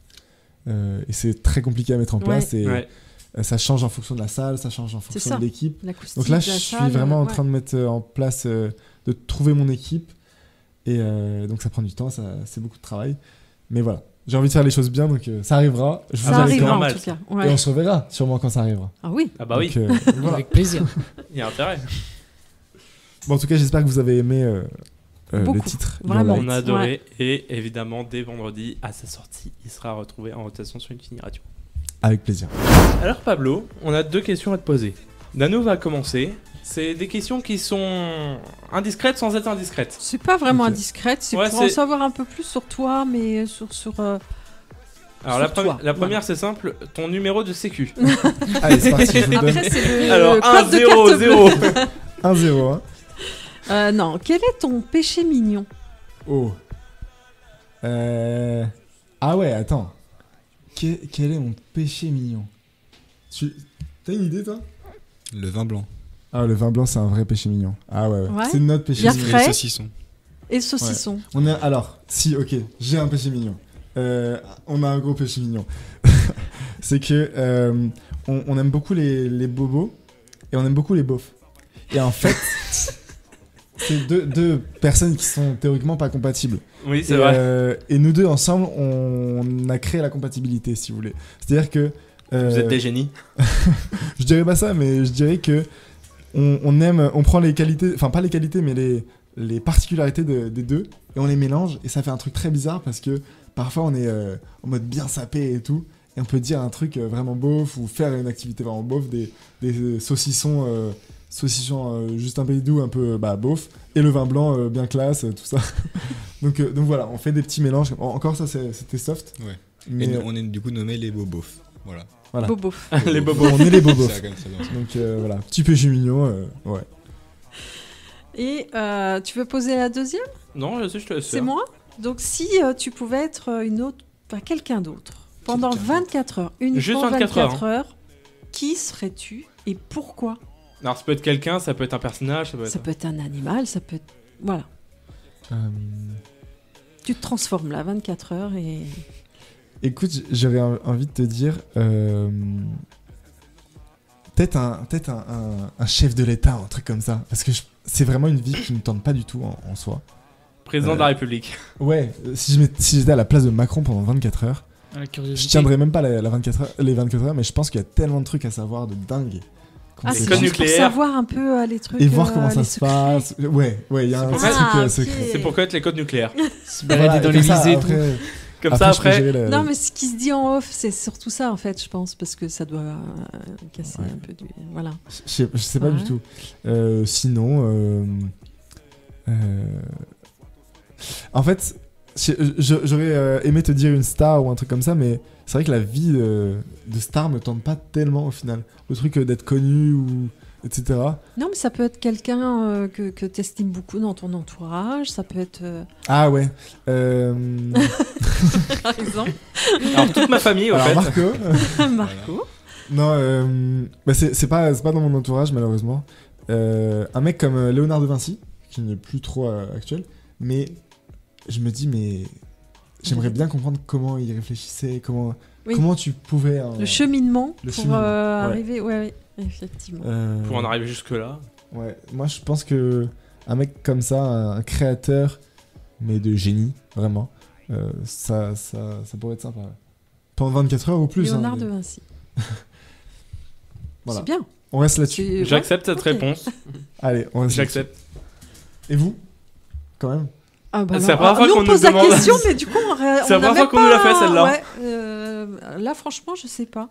et c'est très compliqué à mettre en place, et Ouais. ça change en fonction de la salle, ça change en fonction ça. de l'équipe. L'acoustique Donc là, de je la suis salle, vraiment en ouais. train de mettre en place, de trouver mon équipe. Et donc ça prend du temps, c'est beaucoup de travail. Mais voilà, j'ai envie de faire les choses bien, donc ça arrivera. Je vous Ça dirai arrivera quand. en normal, tout cas. Et Ouais. on se reverra sûrement quand ça arrivera. Ah oui. Ah bah oui, Donc, voilà. Avec plaisir. il y a intérêt. Bon, en tout cas, j'espère que vous avez aimé le Beaucoup, titre. vraiment. Your On Light. a adoré. Et évidemment, dès vendredi, à sa sortie, il sera retrouvé en rotation sur Infini Radio. Avec plaisir. Alors Pablo, on a 2 questions à te poser. Nano va commencer. C'est des questions qui sont indiscrètes sans être indiscrètes. C'est pas vraiment Ok. indiscrète, c'est Ouais, pour c'est- en savoir un peu plus sur toi, mais sur Alors la, Sur toi, la première, c'est simple, ton numéro de sécu. Allez, c'est parti, je vous le donne. Après, c'est le Alors code de carte bleue. 1-0-0. 1-0. Non, quel est ton péché mignon? Oh. Ah ouais, attends. Quel est mon péché mignon? T'as une idée, toi? Le vin blanc. Ah, le vin blanc, c'est un vrai péché mignon. Ah ouais. Ouais. C'est notre péché Bien mignon. frais. Et le saucisson. Et saucisson. Alors, si, ok, j'ai un péché mignon. On a un gros péché mignon. C'est que on aime beaucoup les bobos et on aime beaucoup les beaufs. Et en fait, c'est deux personnes qui sont théoriquement pas compatibles. Oui, c'est vrai. Et nous deux ensemble, on a créé la compatibilité, si vous voulez. C'est-à-dire que Vous êtes des génies. je dirais pas ça, mais je dirais que on prend les qualités, enfin pas les qualités, mais les particularités des deux, et on les mélange, et ça fait un truc très bizarre parce que parfois on est en mode bien sapé et tout, et on peut dire un truc vraiment beauf ou faire une activité vraiment beauf, des saucissons juste un peu doux, un peu beauf, et le vin blanc bien classe, tout ça. Donc voilà, on fait des petits mélanges. Encore ça, c'était soft. Ouais. Mais Et on est du coup nommé les bobofs. Voilà. Bobo. Les bobos. On est les bobos. C'est comme ça, bien sûr. Donc voilà, petit péché mignon. Ouais. Et tu veux poser la deuxième? Non, je sais, je te laisse C'est faire. moi. Donc si tu pouvais être quelqu'un d'autre pendant 24 heures, uniquement Juste 24 heures, qui serais-tu et pourquoi? Alors, ça peut être quelqu'un, ça peut être un personnage, ça peut être. Ça peut être un animal, ça peut être... Voilà. Tu te transformes là, 24 heures et... Écoute, j'aurais envie de te dire... peut-être un chef de l'État, un truc comme ça. Parce que c'est vraiment une vie qui ne me tente pas du tout en soi. Président de la République. Ouais, si j'étais à la place de Macron pendant 24 heures, La curiosité. je tiendrais même pas les 24 heures, mais je pense qu'il y a tellement de trucs à savoir de dingue. Ah, c'est code juste pour nucléaire. savoir un peu les trucs... Et voir comment ça les se secrets. passe. Ouais, il y a un pour truc ça- secret. C'est pour connaître les codes nucléaires. Se balader dans l'Elysée et tout. Comme ça, je peux après. gérer la- Non, mais ce qui se dit en off, c'est surtout ça, en fait, je pense, parce que ça doit casser Ouais. un peu du... Voilà. Je sais pas Ouais. du tout. Sinon, en fait, j'aurais aimé te dire une star ou un truc comme ça, mais c'est vrai que la vie de star me tente pas tellement au final. Le truc d'être connu ou etc. Non, mais ça peut être quelqu'un que tu estimes beaucoup dans ton entourage, ça peut être... Ah ouais. Par exemple, Alors, toute ma famille, au Alors fait. Marco. Marco. Non, bah c'est pas dans mon entourage malheureusement. Un mec comme Léonard de Vinci, qui n'est plus trop actuel, mais je me dis j'aimerais bien comprendre comment il réfléchissait, comment tu pouvais Le cheminement Le pour cheminement, ouais. arriver... Ouais, effectivement. Pour en arriver jusque-là. Ouais, moi je pense que un mec comme ça, un créateur, mais de génie, vraiment, ça pourrait être sympa. Ouais. Pendant 24 heures ou plus. Léonard hein, de mais- Vinci. Voilà. C'est bien. On reste là-dessus. C'est- J'accepte cette ok. réponse. Allez, on reste là-dessus. J'accepte. Et vous quand même Ah bah C'est la alors, première fois nous, qu'on on nous pose la demande. question, mais du coup, on C'est la on première a fois même qu'on nous l'a pas- fait, celle-là. Ouais, là, franchement, je sais pas.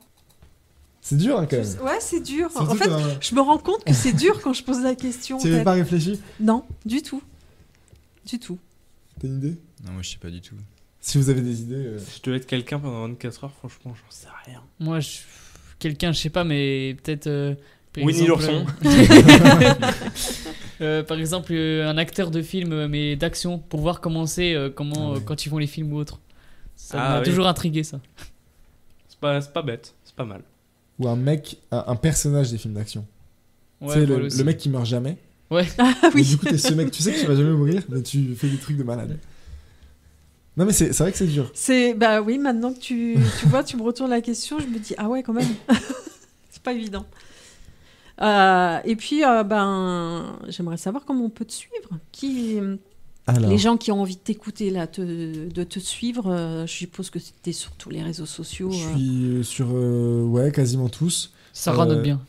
C'est dur hein, quand même. Ouais, c'est dur. Surtout En fait, quand- je me rends compte que c'est dur quand je pose la question. en Tu avais fait. pas réfléchi? Non, du tout. Du tout. T'as une idée? Non, moi je sais pas du tout. Si vous avez des idées. Si je devais être quelqu'un pendant 24 heures, franchement, j'en sais rien. Moi, quelqu'un, je sais pas, mais peut-être. Par Winnie exemple, l'ourson. Par exemple, un acteur de film, mais d'action, pour voir comment c'est, Ah ouais. quand ils font les films ou autres. Ça Ah m'a oui. toujours intrigué, ça. C'est pas bête, c'est pas mal. Ou un mec, un personnage des films d'action. Ouais, tu sais, voilà le aussi. mec qui meurt jamais. Ah Et oui. du coup, t'es ce mec, tu sais que tu vas jamais mourir, mais tu fais des trucs de malade. Non, mais c'est vrai que c'est dur. Bah oui, maintenant que tu vois, tu me retournes la question, je me dis, ah ouais, quand même. C'est pas évident. Et puis, j'aimerais savoir comment on peut te suivre. Alors, Les gens qui ont envie de t'écouter, là, de te suivre, je suppose que c'était sur tous les réseaux sociaux. je suis sur ouais, quasiment tous. Sarah note Euh, bien.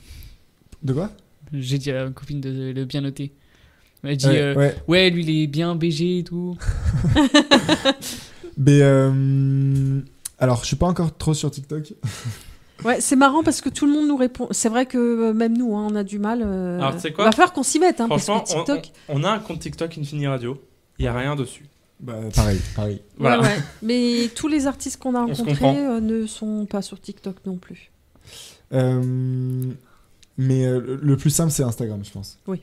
De quoi? J'ai dit à ma copine de le bien noter. Elle dit ouais. lui il est bien BG et tout. Mais alors, je suis pas encore trop sur TikTok. Ouais, c'est marrant parce que tout le monde nous répond. C'est vrai que même nous, hein, on a du mal. Alors, tu sais quoi Va falloir qu'on s'y mette, hein, parce Franchement, que TikTok. on a un compte TikTok Infini Radio. Il y a rien dessus. Bah, pareil. Voilà. Ouais. Mais tous les artistes qu'on a On se rencontrés comprend. ne sont pas sur TikTok non plus. Mais le plus simple, c'est Instagram, je pense. Oui.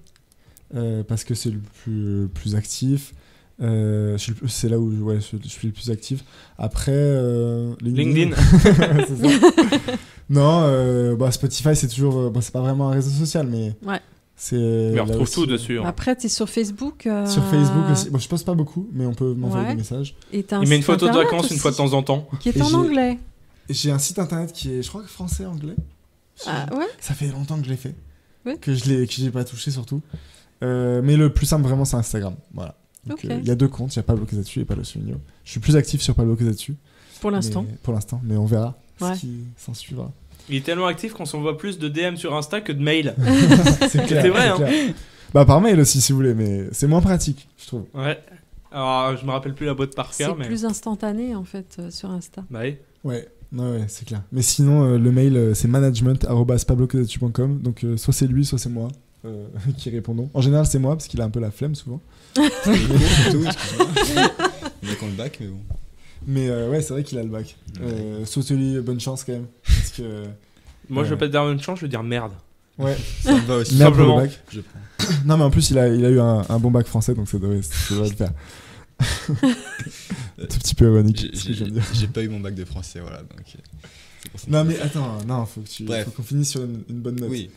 Parce que c'est le plus actif. C'est là où je suis le plus actif. Après, LinkedIn. C'est ça. Non, Spotify, c'est toujours. C'est pas vraiment un réseau social, mais. Ouais. C'est. Mais là on retrouve aussi, tout dessus. hein. Après, t'es sur Facebook. Sur Facebook aussi. Bon, je poste pas beaucoup, mais on peut m'envoyer Ouais. des messages. Et t'as un Il met une site photo de internet vacances une aussi, fois de temps en temps. qui est Et en j'ai- anglais. J'ai un site internet qui est, je crois, français-anglais. Ah ouais. Ça fait longtemps que je l'ai fait. Ouais. Que j'ai pas touché surtout. Mais le plus simple vraiment c'est Instagram. Voilà. Donc, Ok. y a deux comptes, il y a Pablo Casatu et Pablo Suvigno. Je suis plus actif sur Pablo Casatu. Pour l'instant. Pour l'instant, mais on verra Ouais. ce qui s'en suivra. Il est tellement actif qu'on s'envoie plus de DM sur Insta que de mail. C'est clair. C'est vrai, c'est hein. clair. Bah par mail aussi si vous voulez, mais c'est moins pratique, je trouve. Ouais. Alors, je me rappelle plus la boîte par C'est cœur, mais. plus instantané en fait sur Insta. Bah oui. Ouais, c'est clair. Mais sinon, le mail c'est management@pablocasatu.com. Donc soit c'est lui, soit c'est moi qui répondons. En général, c'est moi parce qu'il a un peu la flemme souvent. Surtout, excuse-moi. Il y a qu'on le bac, mais bon. Mais ouais, c'est vrai qu'il a le bac. Ouais. Souhaitez-lui bonne chance quand même. Parce que. Moi, je veux pas te dire une chance, je veux dire merde. Ouais, Ça me va aussi. merde pour le simplement. bac. Je prends. Non, mais en plus, il a eu un bon bac français, donc ça devrait le faire. Un tout petit peu ironique, ce que je viens de dire. J'ai pas eu mon bac de français, voilà. Donc, c'est pour ça. Non, mais attends, non, faut Bref. qu'on finisse sur une bonne note. Oui.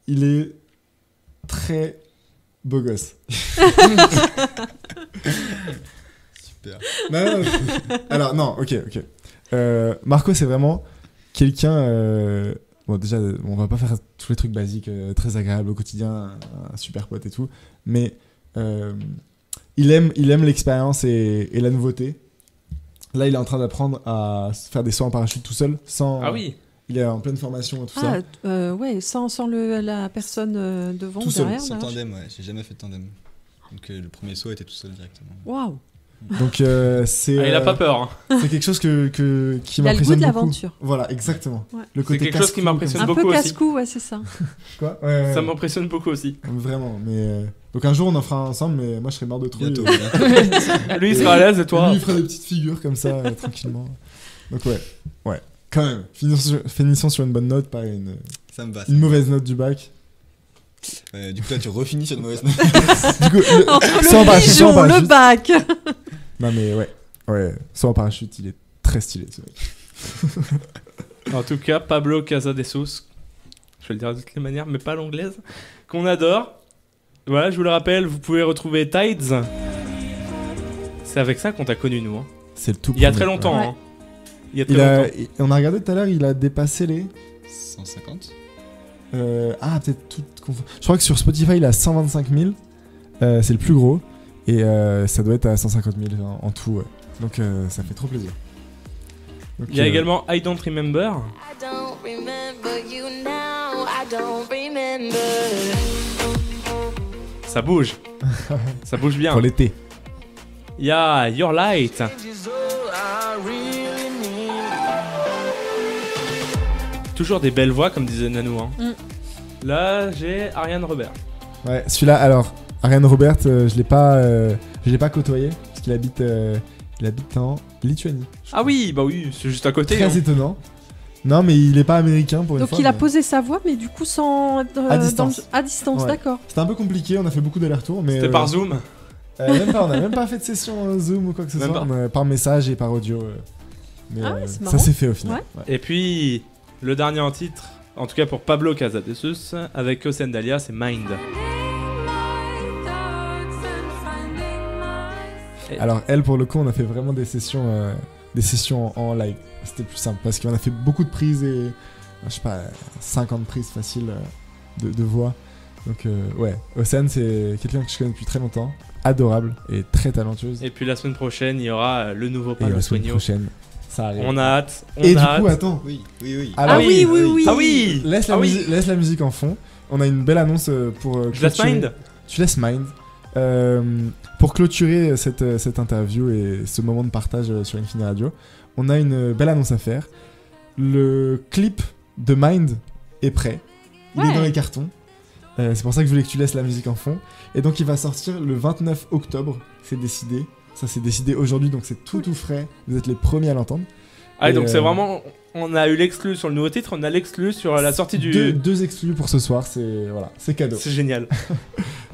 Il est très beau gosse. Super. Non, alors, non, ok. Marco, c'est vraiment quelqu'un. Bon, déjà, on va pas faire tous les trucs basiques, très agréables au quotidien, un super pote et tout. Mais il aime l'expérience et la nouveauté. Là, il est en train d'apprendre à faire des sauts en parachute tout seul, sans. Ah oui. Il est en pleine formation et tout ça. Ouais, sans la personne devant, Tout seul, derrière. Sans là. tandem, ouais. J'ai jamais fait de tandem. Donc le premier saut était tout seul directement. Waouh, Donc, c'est. Ah, il a pas peur. Hein. C'est quelque chose qui il a le goût m'impressionne de beaucoup. l'aventure. Voilà, exactement. Ouais. Le côté C'est quelque chose qui casse-cou, m'impressionne comme Un beaucoup peu aussi. casse-cou, ouais, c'est ça. ça. Quoi ouais. Ça m'impressionne beaucoup aussi. Vraiment, mais. Donc un jour on en fera un ensemble, mais moi je serai mort de trouille. Bientôt. Lui, il sera à l'aise et toi. Lui il fera des petites figures comme ça, tranquillement. Donc ouais. Quand même, finissons sur une bonne note, pas Ça me va. une mauvaise note du bac. Du coup, là, tu refinis sur une mauvaise note. Du coup, Entre sans le parachute, sans pigeon, le parachute. bac. Non mais ouais, sans en parachute, il est très stylé ce mec. En tout cas, Pablo Casadesus, je vais le dire de toutes les manières, mais pas l'anglaise, qu'on adore. Voilà, je vous le rappelle, vous pouvez retrouver Tides. C'est avec ça qu'on t'a connu, nous. Hein. C'est le tout Il y a premier, très longtemps. Ouais. Hein. Il y a très longtemps. On a regardé tout à l'heure, il a dépassé les. 150. Peut-être tout confond. Je crois que sur Spotify il a 125 000. C'est le plus gros. Et ça doit être à 150 000 en tout. Ouais. Donc ça fait trop plaisir. Donc, Il y a également I Don't Remember. I don't remember you now. I don't remember. Ça bouge. Ça bouge bien. pour l'été. Il y a Your Light. Toujours des belles voix, comme disait Nanou. Hein. Là, j'ai Ariane Robert. Ouais, celui-là, alors, Ariane Robert, je l'ai pas côtoyé, parce qu'il habite en Lituanie. Ah oui, bah oui, c'est juste à côté. Très hein. étonnant. Non, mais il est pas américain pour une Donc fois. il a mais posé sa voix, mais du coup sans À distance. à distance, Ouais. d'accord. C'était un peu compliqué, on a fait beaucoup d'allers-retours, mais C'était par Zoom. même pas, on a même pas fait de session Zoom ou quoi que ce Même soit, pas. on a- par message et par audio. Mais Ah ouais, c'est ça marrant. s'est fait au final. Ouais. Ouais. Et puis, le dernier en titre, en tout cas pour Pablo Casadesus, avec Osen Dalia, c'est Mind. Alors elle, pour le coup, on a fait vraiment des sessions en live. C'était plus simple parce qu'on a fait beaucoup de prises et je sais pas 50 prises faciles de voix. Donc ouais, Océane c'est quelqu'un que je connais depuis très longtemps, adorable et très talentueuse. Et puis la semaine prochaine, il y aura le nouveau Et Pablo la semaine Sueño. prochaine, ça arrive. On a hâte. On Et a du hâte. coup, attends, Oui. alors, Ah oui, oui, oui. Ah oui. laisse la, Ah oui. laisse la musique en fond. On a une belle annonce pour Je laisse clôturer- Mind. Tu laisses Mind. Pour clôturer cette interview et ce moment de partage sur Infini Radio, on a une belle annonce à faire. Le clip de Mind est prêt. Il est Ouais. dans les cartons. C'est pour ça que je voulais que tu laisses la musique en fond. Et donc il va sortir le 29 octobre. C'est décidé. Ça c'est décidé aujourd'hui, donc c'est tout frais. Vous êtes les premiers à l'entendre. Ah, Et, donc c'est vraiment. On a eu l'exclu sur le nouveau titre, on a l'exclu sur la sortie du. Deux exclus pour ce soir, c'est cadeau. C'est génial.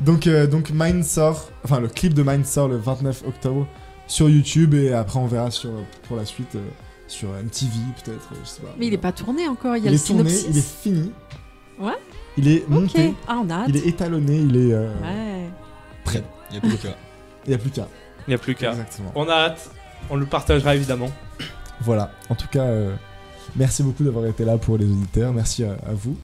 Donc Mind sort, enfin le clip de Mind sort le 29 octobre sur YouTube et après on verra pour la suite sur MTV peut-être, je sais pas. Mais il est pas tourné encore, il y a Il le est tourné, synopsis. il est fini. Ouais. Il est monté, Ok, ah on a hâte. il est étalonné, il est Ouais. prêt. Il y a plus de cas. Il n'y a plus qu'à. Il n'y a plus qu'à. Exactement. On a hâte. On le partagera évidemment. Voilà. En tout cas, merci beaucoup d'avoir été là pour les auditeurs. Merci à vous.